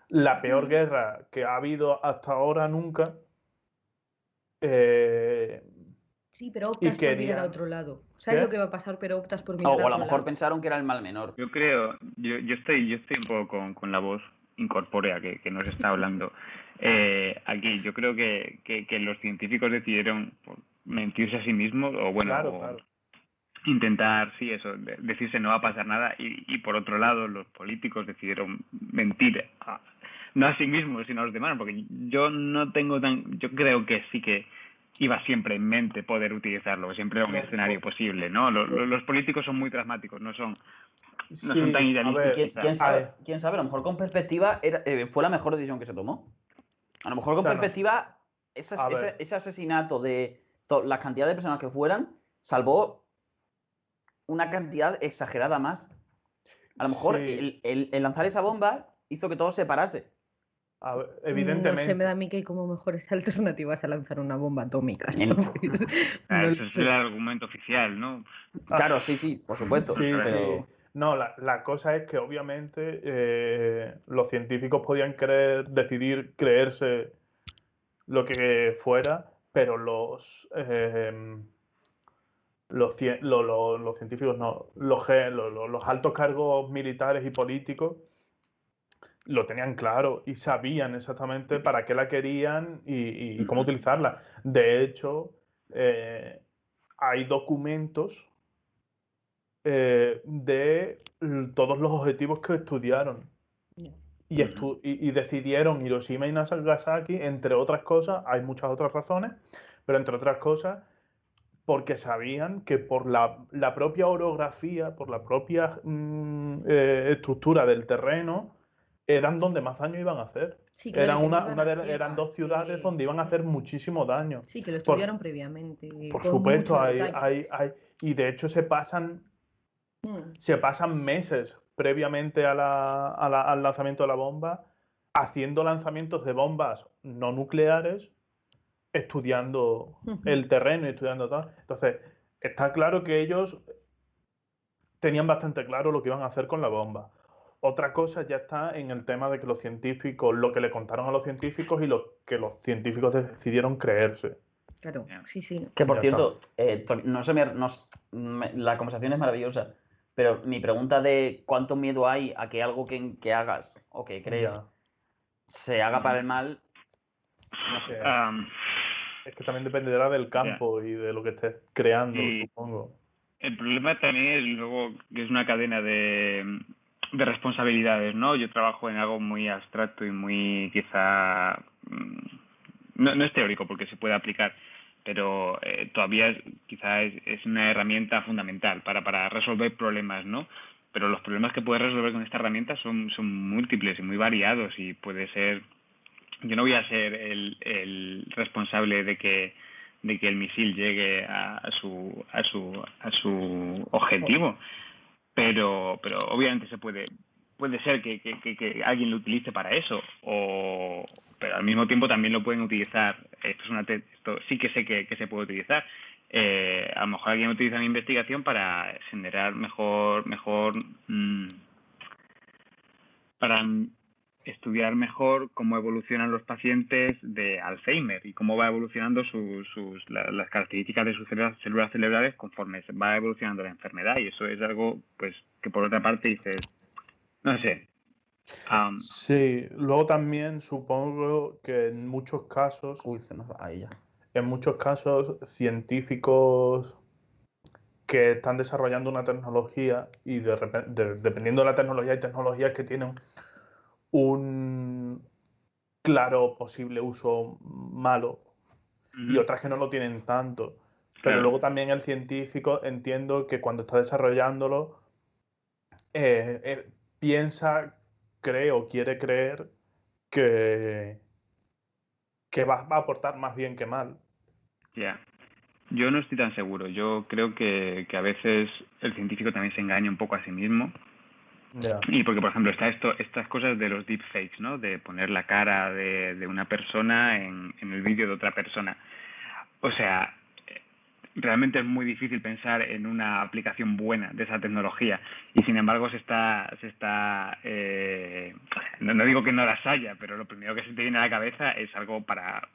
la peor guerra que ha habido hasta ahora nunca. Sí, pero optas por mirar a otro lado. Sabes lo que va a pasar, pero optas por mirar a otro lado. O a lo mejor pensaron que era el mal menor. Yo creo, yo estoy un poco con la voz incorpórea que nos está hablando. Aquí yo creo que los científicos decidieron mentirse a sí mismos o bueno, intentar, sí, eso, decirse no va a pasar nada y por otro lado los políticos decidieron mentir no a sí mismos, sino a los demás, porque yo no tengo yo creo que sí que iba siempre en mente poder utilizarlo, siempre era un escenario posible, ¿no? Los políticos son muy pragmáticos, no son tan Sí, a idealistas. ver, ¿Quién sabe? A lo mejor con perspectiva fue la mejor decisión que se tomó. A lo mejor con perspectiva, ese asesinato de la cantidad de personas que fueran salvó una cantidad exagerada más. A lo mejor el lanzar esa bomba hizo que todo se parase. A ver, evidentemente. No sé, me da a mí que hay como mejores alternativas a lanzar una bomba atómica. Ese es el argumento oficial, ¿no? Claro, sí, por supuesto. Sí, pero... sí. No, la cosa es que obviamente los científicos podían decidir creerse lo que fuera, pero los científicos no, los altos cargos militares y políticos lo tenían claro y sabían exactamente para qué la querían y cómo utilizarla. De hecho, hay documentos de todos los objetivos que estudiaron y decidieron Hiroshima y Nagasaki, entre otras cosas, hay muchas otras razones, pero entre otras cosas porque sabían que por la propia orografía, por la propia estructura del terreno, eran donde más daño iban a hacer. Sí, claro, Eran dos ciudades donde iban a hacer muchísimo daño. Sí, que lo estudiaron previamente. Por supuesto, y de hecho se pasan meses previamente al lanzamiento de la bomba, haciendo lanzamientos de bombas no nucleares, estudiando el terreno y estudiando todo. Entonces, está claro que ellos tenían bastante claro lo que iban a hacer con la bomba. Otra cosa ya está en el tema de que los científicos, lo que le contaron a los científicos y lo que los científicos decidieron creerse. Claro, sí. Que por cierto, la conversación es maravillosa, pero mi pregunta de cuánto miedo hay a que algo que hagas o que crees se haga para el mal, no sé. Es que también dependerá del campo y de lo que estés creando, supongo. El problema también es luego que es una cadena de responsabilidades, ¿no? Yo trabajo en algo muy abstracto y muy quizá... No es teórico porque se puede aplicar, pero todavía quizá es una herramienta fundamental para resolver problemas, ¿no? Pero los problemas que puedes resolver con esta herramienta son múltiples y muy variados y puede ser... Yo no voy a ser el responsable de que el misil llegue a su objetivo, pero obviamente puede ser que alguien lo utilice para eso, pero al mismo tiempo también lo pueden utilizar. Esto sí que sé que se puede utilizar. A lo mejor alguien utiliza mi investigación para generar para estudiar mejor cómo evolucionan los pacientes de Alzheimer y cómo va evolucionando las características de sus células cerebrales conforme va evolucionando la enfermedad, y eso es algo pues que por otra parte dices, no sé. Sí, luego también supongo que en muchos casos científicos que están desarrollando una tecnología y de repente, dependiendo de la tecnología, hay tecnologías que tienen un claro posible uso malo y otras que no lo tienen tanto. Pero Claro. luego también el científico, entiendo que cuando está desarrollándolo, piensa, cree o quiere creer que va a aportar más bien que mal. Ya. Yo no estoy tan seguro. Yo creo que a veces el científico también se engaña un poco a sí mismo. Y porque, por ejemplo, está estas cosas de los deepfakes, ¿no? De poner la cara de una persona en el vídeo de otra persona. O sea, realmente es muy difícil pensar en una aplicación buena de esa tecnología, y sin embargo no digo que no las haya, pero lo primero que se te viene a la cabeza es algo para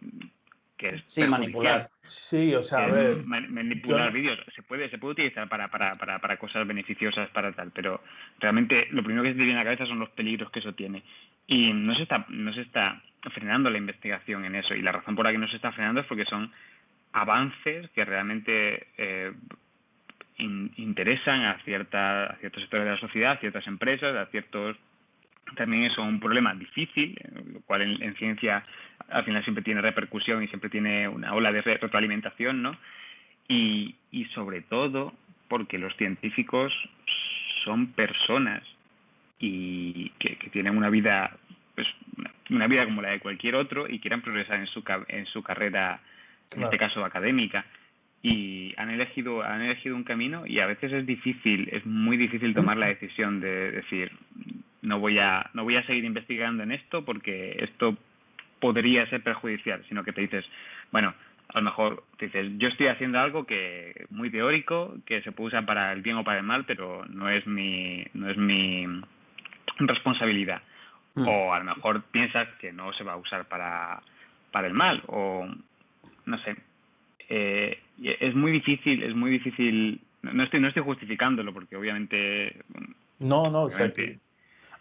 que es manipular. Sí, o sea, a ver, manipular vídeos se puede utilizar para cosas beneficiosas, para tal, pero realmente lo primero que se te viene a la cabeza son los peligros que eso tiene, y no se está frenando la investigación en eso, y la razón por la que no se está frenando es porque son avances que realmente interesan a ciertos sectores de la sociedad, a ciertas empresas, a ciertos también es un problema difícil, lo cual en ciencia al final siempre tiene repercusión y siempre tiene una ola de retroalimentación, ¿no? Y sobre todo porque los científicos son personas y que tienen una vida, pues una vida como la de cualquier otro y quieran progresar en su carrera, en este caso académica. Y han elegido un camino y a veces es muy difícil tomar la decisión de decir no voy a seguir investigando en esto porque esto podría ser perjudicial, sino que te dices, bueno, a lo mejor te dices, yo estoy haciendo algo que muy teórico, que se puede usar para el bien o para el mal, pero no es mi responsabilidad. O a lo mejor piensas que no se va a usar para el mal, o no sé. Es muy difícil. No estoy justificándolo porque obviamente. No, obviamente,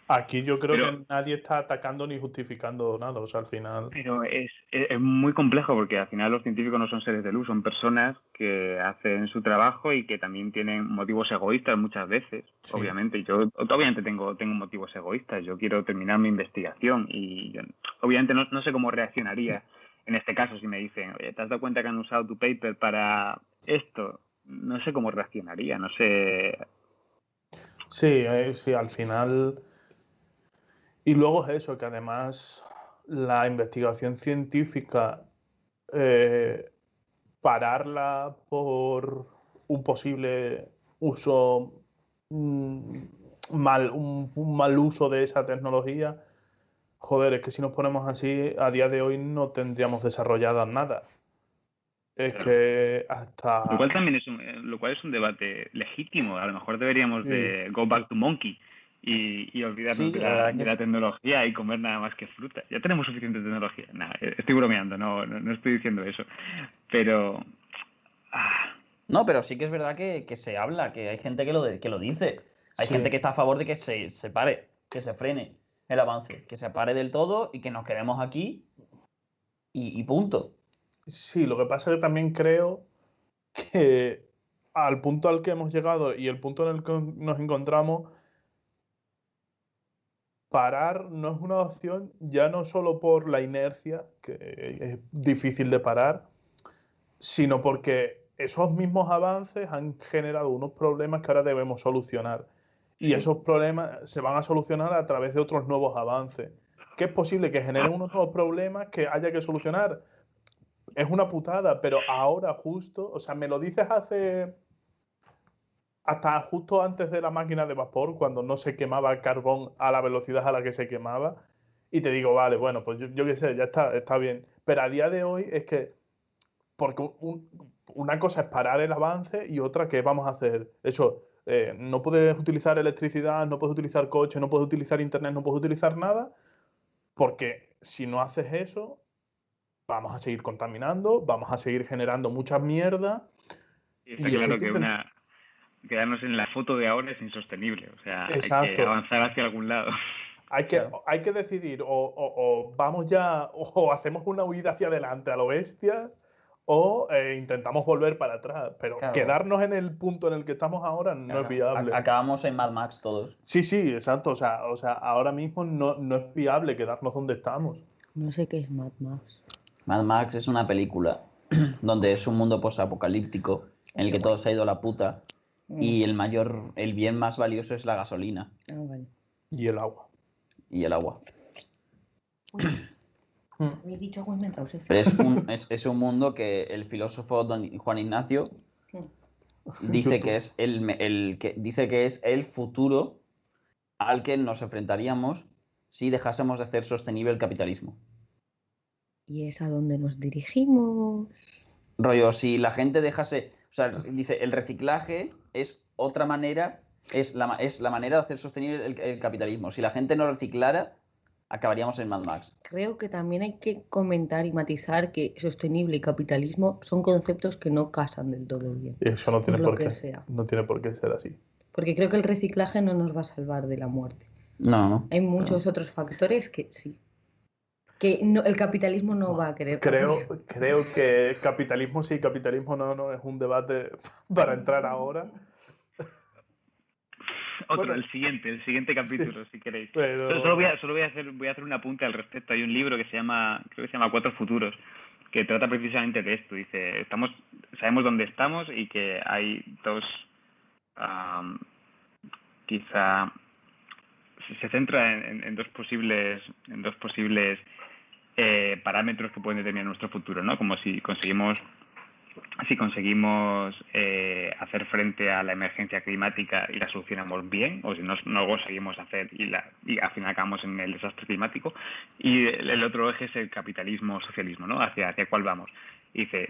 aquí yo creo que nadie está atacando ni justificando nada, o sea, al final. Pero es muy complejo porque al final los científicos no son seres de luz, son personas que hacen su trabajo y que también tienen motivos egoístas muchas veces, sí. Obviamente. Yo obviamente tengo motivos egoístas, yo quiero terminar mi investigación y yo, obviamente no sé cómo reaccionaría en este caso si me dicen, oye, ¿te has dado cuenta que han usado tu paper para esto? No sé cómo reaccionaría, no sé. Sí, al final. Y luego es eso, que además la investigación científica, pararla por un posible uso, un mal uso de esa tecnología, joder, es que si nos ponemos así, a día de hoy no tendríamos desarrollada nada. Es claro. Que hasta... Lo cual es un debate legítimo. A lo mejor deberíamos de go back to monkey y olvidarnos de la tecnología y comer nada más que fruta. Ya tenemos suficiente tecnología. Nada, estoy bromeando, no estoy diciendo eso. Pero... No, pero sí que es verdad que se habla, que hay gente que lo dice. Hay gente que está a favor de que se pare, que se frene el avance, que se pare del todo y que nos quedemos aquí y punto. Sí, lo que pasa es que también creo que al punto al que hemos llegado y el punto en el que nos encontramos, parar no es una opción, ya no solo por la inercia, que es difícil de parar, sino porque esos mismos avances han generado unos problemas que ahora debemos solucionar. Y esos problemas se van a solucionar a través de otros nuevos avances. ¿Qué es posible? Que generen unos nuevos problemas que haya que solucionar. Es una putada, pero ahora justo, o sea, me lo dices hasta justo antes de la máquina de vapor, cuando no se quemaba el carbón a la velocidad a la que se quemaba, y te digo, vale, bueno, pues yo qué sé, ya está bien. Pero a día de hoy es que, porque una cosa es parar el avance y otra, ¿qué vamos a hacer? De hecho, no puedes utilizar electricidad, no puedes utilizar coche, no puedes utilizar internet, no puedes utilizar nada, porque si no haces eso, vamos a seguir contaminando, vamos a seguir generando mucha mierda. Y está claro que quedarnos en la foto de ahora es insostenible. O sea, exacto. Hay que avanzar hacia algún lado. Hay que decidir o vamos ya, o hacemos una huida hacia adelante a lo bestia, o intentamos volver para atrás. Pero quedarnos en el punto en el que estamos ahora no es viable. Acabamos en Mad Max todos. Sí, exacto. O sea, ahora mismo no es viable quedarnos donde estamos. No sé qué es Mad Max. Mad Max es una película donde es un mundo posapocalíptico en el que todo se ha ido a la puta y el bien más valioso es la gasolina. Vale. Y el agua. Me he dicho agua inventado. Es un mundo que el filósofo don Juan Ignacio dice que es el futuro al que nos enfrentaríamos si dejásemos de hacer sostenible el capitalismo. ¿Y es a donde nos dirigimos? Rollo, si la gente dejase... O sea, dice, el reciclaje es otra manera, es la manera de hacer sostenible el capitalismo. Si la gente no reciclara, acabaríamos en Mad Max. Creo que también hay que comentar y matizar que sostenible y capitalismo son conceptos que no casan del todo bien. Eso no tiene por qué ser así. Porque creo que el reciclaje no nos va a salvar de la muerte. No. Hay muchos otros factores que sí. Que el capitalismo no va a querer. Creo que capitalismo sí, capitalismo no es un debate para entrar ahora. Otro, Bueno, el siguiente capítulo, si queréis. pero... Solo voy a hacer un apunte al respecto. Hay un libro que creo que se llama Cuatro Futuros, que trata precisamente de esto. Dice, sabemos dónde estamos y que hay dos, quizá se centra en dos posibles parámetros que pueden determinar nuestro futuro, ¿no? Como si conseguimos hacer frente a la emergencia climática y la solucionamos bien, o si no lo conseguimos hacer y al final acabamos en el desastre climático. Y el otro eje es el capitalismo o socialismo, ¿no? Hacia cuál vamos. Y dice,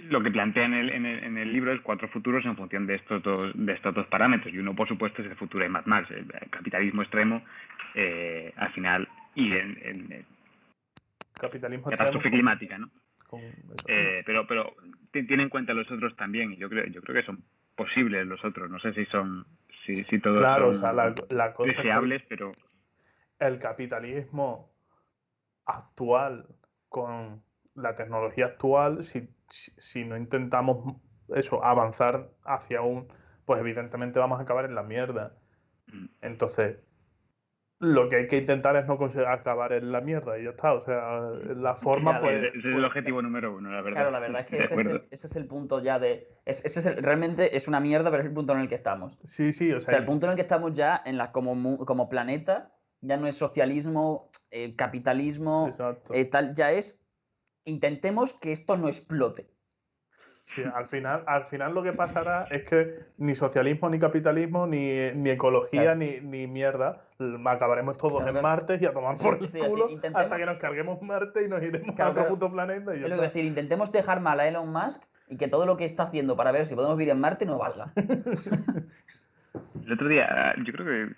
lo que plantea en el libro es 4 futuros en función de estos dos parámetros. Y uno, por supuesto, es el futuro de Mad Max, el capitalismo extremo, al final, y en capitalismo catástrofe climática, ¿no? Pero Pero tiene en cuenta los otros también, y yo creo que son posibles los otros. No sé si todos claro, son la cosa deseables, es que pero el capitalismo actual con la tecnología actual, si no intentamos eso, avanzar hacia pues evidentemente vamos a acabar en la mierda. Entonces, lo que hay que intentar es no conseguir acabar en la mierda y ya está. O sea, la forma Ya, pues... ese es el objetivo número uno, la verdad. Claro, la verdad es que De ese acuerdo. es el punto ya de... realmente es una mierda, pero es el punto en el que estamos. Sí, o O sea, el punto en el que estamos ya como planeta ya no es socialismo, capitalismo, exacto. tal, ya es intentemos que esto no explote. Sí, al final lo que pasará es que ni socialismo, ni capitalismo, ni ecología, Claro. ni mierda. Acabaremos todos Claro, en claro. Marte y a tomar por el Es culo decir, hasta que nos carguemos Marte y nos iremos Claro, a otro claro. puto planeta. Y Es ya lo que voy a está. decir, intentemos dejar mal a Elon Musk y que todo lo que está haciendo para ver si podemos vivir en Marte no valga. El otro día, yo creo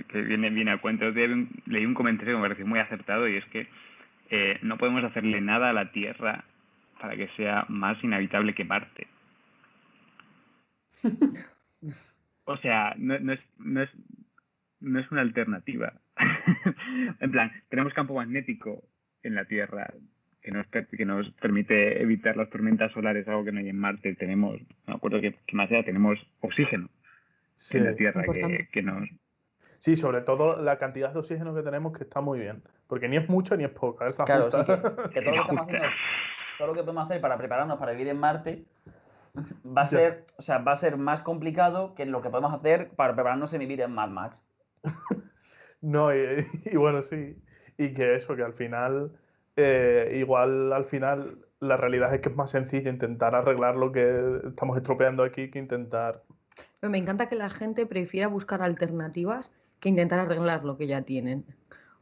que viene a cuento. El otro día leí un comentario que me pareció muy acertado, y es que no podemos hacerle nada a la Tierra para que sea más inhabitable que Marte. O sea, no es una alternativa. En plan, tenemos campo magnético en la Tierra que nos permite evitar las tormentas solares, algo que no hay en Marte. Tenemos, no me acuerdo qué más era, tenemos oxígeno Sí. en la Tierra Importante. que nos... Sí, sobre todo la cantidad de oxígeno que tenemos, que está muy bien. Porque ni es mucha ni es poca, es la Claro, justa. sí, que todo lo que estamos haciendo, todo lo que podemos hacer para prepararnos para vivir en Marte va a ser más complicado que lo que podemos hacer para prepararnos en vivir en Mad Max. No, y bueno, sí. Y que eso, que al final, igual al final, la realidad es que es más sencillo intentar arreglar lo que estamos estropeando aquí que intentar... Pero me encanta que la gente prefiera buscar alternativas que intentar arreglar lo que ya tienen.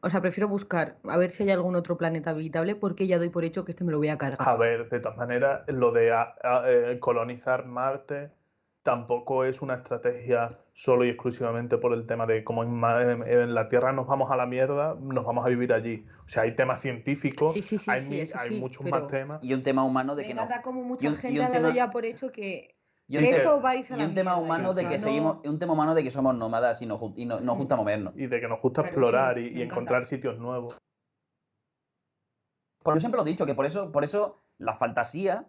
O sea, prefiero buscar a ver si hay algún otro planeta habitable porque ya doy por hecho que este me lo voy a cargar. A ver, de todas maneras, lo de colonizar Marte tampoco es una estrategia solo y exclusivamente por el tema de cómo en la Tierra nos vamos a la mierda, nos vamos a vivir allí. O sea, hay temas científicos, Sí, hay muchos pero más temas. Y un tema humano de me que no. encanta como mucha y un gente ha dado tema- ya por hecho que y un esto te- va a irse a y la un tema mierda, humano o sea, de que no- un tema humano de que somos nómadas y nos gusta movernos. Y de que nos gusta Claro, explorar sí, y me encontrar encanta. sitios nuevos. Porque yo siempre lo he dicho, que por eso la fantasía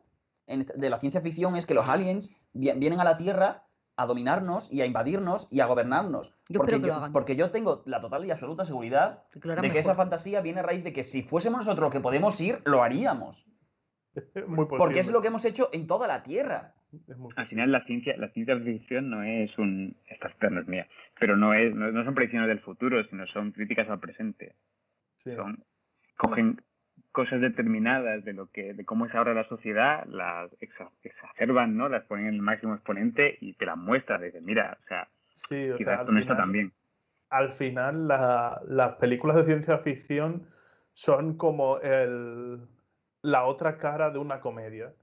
de la ciencia ficción es que los aliens vienen a la Tierra a dominarnos y a invadirnos y a gobernarnos. Yo espero que lo hagan. Porque yo tengo la total y absoluta seguridad Que lo harán de que mejor. esa fantasía viene a raíz de que si fuésemos nosotros los que podemos ir, lo haríamos. Muy posible. Porque es lo que hemos hecho en toda la Tierra. Es muy Al posible. final la ciencia ficción no es esta no es mía, pero no son predicciones del futuro, sino son críticas al presente. Sí. Cogen cosas determinadas de cómo es ahora la sociedad, las exacerban, ¿no? Las ponen en el máximo exponente y te las muestran. Dicen, mira, o sea, Sí, o quizás sea, con esto también. al final las películas de ciencia ficción son como la otra cara de una comedia.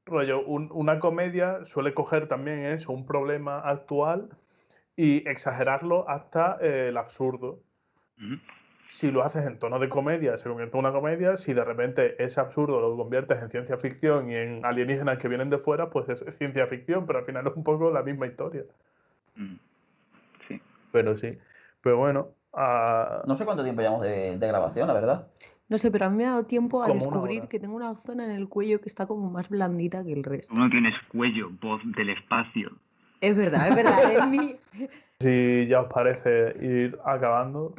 Rollo, una comedia suele coger también eso, un problema actual y exagerarlo hasta el absurdo. Ujú. Si lo haces en tono de comedia, se convierte en una comedia. Si de repente ese absurdo lo conviertes en ciencia ficción y en alienígenas que vienen de fuera, pues es ciencia ficción, pero al final es un poco la misma historia. Sí. Pero sí. Pero bueno. No sé cuánto tiempo llevamos de grabación, la verdad. No sé, pero a mí me ha dado tiempo a Como una descubrir hora. que tengo una zona en el cuello que está como más blandita que el resto. Tú no tienes cuello, voz del espacio. Es verdad, es verdad. Si ya os parece ir acabando.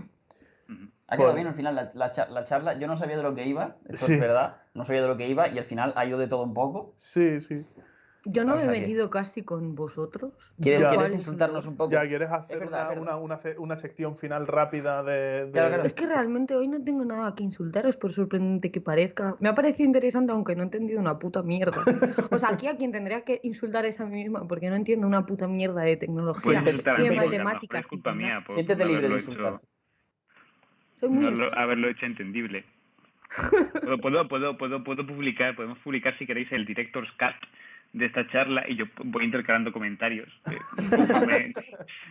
Ha quedado Pues- bien al final la charla. Yo no sabía de lo que iba, esto Sí. es verdad. No sabía de lo que iba y al final ha ido de todo un poco. Sí, sí. Yo no O me he sea que- metido casi con vosotros. ¿Quieres, Ya. lo ¿quieres cual es insultarnos honor. un poco? Ya, ¿quieres hacer Es verdad, es verdad. una sección final rápida de... Claro. Es que realmente hoy no tengo nada que insultaros, por sorprendente que parezca. Me ha parecido interesante, aunque no he entendido una puta mierda. O sea, aquí a quien tendría que insultar es a mí misma, porque no entiendo una puta mierda de tecnología. Siéntete- insultar a Sí, de mí, porque a lo mejor matemáticas. es culpa ni nada. mía por Siéntete no libre de haberlo hecho, insultarte. Soy muy no haberlo hecho entendible. Puedo publicar, podemos publicar si queréis el Director's Cut de esta charla y yo voy intercalando comentarios.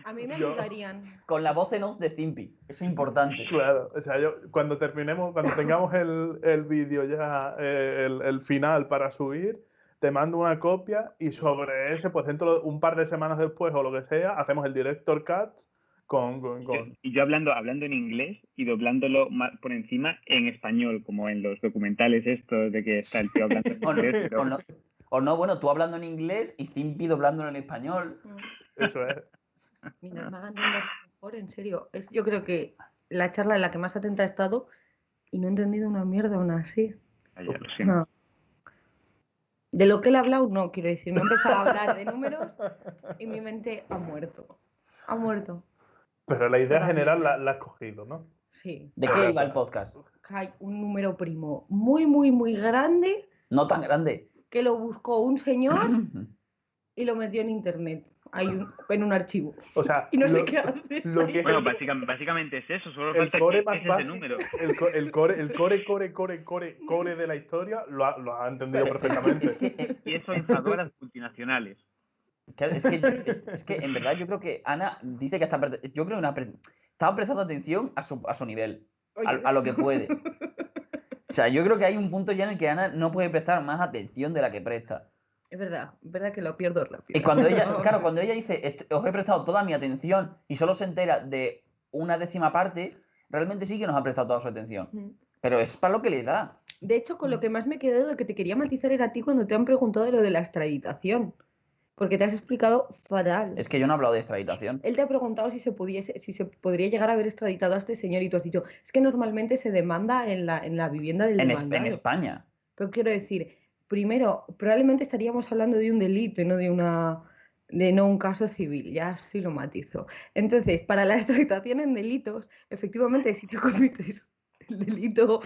A mí me Yo- ayudarían. Con la voz en off de Zimpy. Eso es importante. Claro, o sea, cuando tengamos el vídeo ya, el final para subir, te mando una copia y sobre ese, pues dentro de un par de semanas después o lo que sea, hacemos el Director Cut con... Y yo hablando en inglés y doblándolo por encima en español, como en los documentales estos de que está el tío hablando en O no, inglés. pero- bueno, tú hablando en inglés y Zimpy doblándolo en español. Eso es. Mira, me hagan entender mejor, en serio. Yo creo que la charla en la que más atenta he estado y no he entendido una mierda aún así. Ay, ya, lo siento. Ah. De lo que él ha hablado, no, quiero decir, me he empezado a hablar de números y mi mente ha muerto. Ha muerto, Pero la idea Totalmente. general la has cogido, ¿no? sí. ¿De qué iba el podcast? Hay un número primo muy, muy, muy grande No tan grande. que lo buscó un señor y lo metió en internet, en un archivo. O sea, Y no sé qué hace. lo que- Bueno, básicamente es eso, solo el falta core que más es ese básico, número. el core de la historia lo ha entendido perfectamente. Es que, Y eso enfadó a las multinacionales. claro, es que en verdad yo creo que Ana dice que estaba prestando atención a su nivel, Oye, a lo que puede. O sea, yo creo que hay un punto ya en el que Ana no puede prestar más atención de la que presta. es verdad que lo pierdo rápido. Y cuando ella dice, os he prestado toda mi atención y solo se entera de una décima parte, realmente sí que nos ha prestado toda su atención. Pero es para lo que le da. De hecho, con lo que más me he quedado de que te quería matizar era a ti cuando te han preguntado lo de la extraditación. Porque te has explicado fatal. Es que yo no he hablado de extraditación. Él te ha preguntado si se podría llegar a haber extraditado a este señor y tú has dicho, es que normalmente se demanda en la vivienda del En demandado. España. Pero quiero decir, primero, probablemente estaríamos hablando de un delito y no de no un caso civil, ya sí lo matizo. Entonces, para la extraditación en delitos, efectivamente, si tú cometes el delito,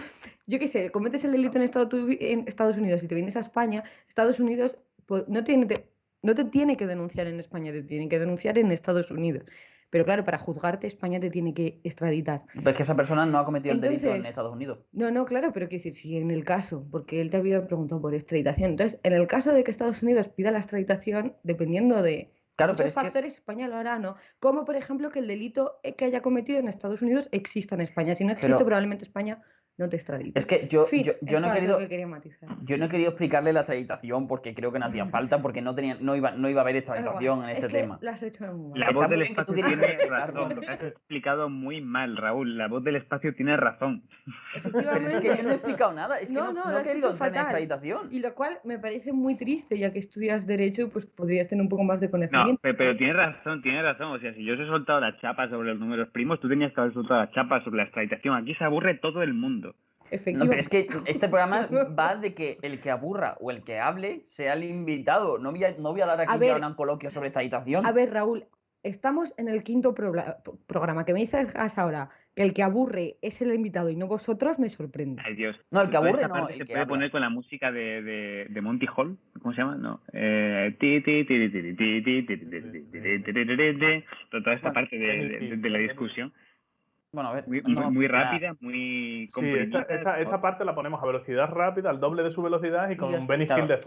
yo qué sé, cometes el delito en Estados Unidos y te vienes a España, Estados Unidos pues, no te tiene que denunciar en España, te tiene que denunciar en Estados Unidos. Pero claro, para juzgarte, España te tiene que extraditar. Ves que esa persona no ha cometido el delito en Entonces, Estados Unidos. No, claro, pero quiero decir, si en el caso, porque él te había preguntado por extraditación, entonces, en el caso de que Estados Unidos pida la extraditación, dependiendo de Claro, pero muchos es que factores, España lo hará, ¿no? Como, por ejemplo, que el delito que haya cometido en Estados Unidos exista en España. Si no existe, Pero- probablemente España no te extradite. es que yo, Fin, yo eso no he era querido. lo que quería matizar. Yo no he querido explicarle la extraditación porque creo que no hacía falta, porque no iba a haber extraditación en Es este que tema. lo has hecho muy mal. La Está voz muy del bien que tú espacio quieres tiene explicarlo. razón. Lo has explicado muy mal, Raúl. La voz del espacio tiene razón. Pero Efectivamente. es que yo no he explicado nada, es que No, no lo he has querido hecho entrar en fatal. extraditación. Y lo cual me parece muy triste, ya que estudias Derecho, pues podrías tener un poco más de No, conocimiento. pero tiene razón. O sea, si yo os he soltado la chapa sobre los números primos, tú tenías que haber soltado la chapa sobre la extraditación. Aquí se aburre todo el mundo. No, Efectivamente. pero es que este programa va de que el que aburra o el que hable sea el invitado. No voy a dar aquí A ver, ya un coloquio sobre extraditación. A ver, Raúl, estamos en el quinto programa. Que me dices ahora que el que aburre es el invitado y no vosotros, me sorprende. Ay, Dios. No, el que Toda aburre esta no, parte el se que puede habla. poner con la música de Monty Hall. ¿Cómo se llama? No. Toda esta parte de la discusión. Bueno, a ver. Muy, no, muy o sea, rápida, muy Sí, comprimida. esta parte la ponemos a velocidad rápida, al doble de su velocidad y con ya un está, Benny claro. Hill de...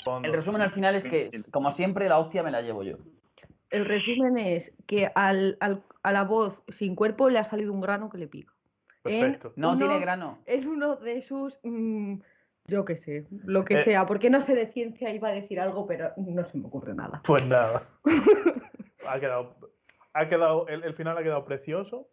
fondo. El resumen al final es que, como siempre, la hostia me la llevo yo. El resumen es que a la voz sin cuerpo le ha salido un grano que le pica. Perfecto. No Uno- tiene grano. Es uno de sus Yo qué sé, lo que sea, porque no sé de ciencia, iba a decir algo, pero no se me ocurre nada. Pues nada. El final ha quedado precioso.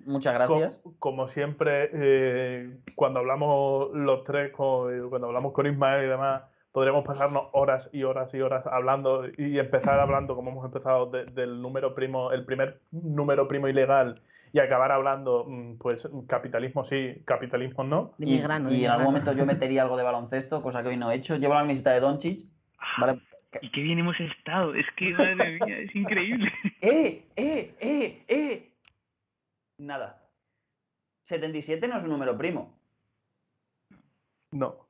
Muchas gracias. Como siempre, cuando hablamos los tres, cuando hablamos con Ismael y demás, podríamos pasarnos horas y horas y horas hablando y empezar hablando, como hemos empezado, del número primo, el primer número primo ilegal, y acabar hablando, pues, capitalismo sí, capitalismo no. De mi grano. Y en algún momento yo metería algo de baloncesto, cosa que hoy no he hecho. Llevo la camiseta de Doncic, ¿vale? Y qué bien hemos estado. Es que, madre mía, es increíble. Nada. 77 no es un número primo. No.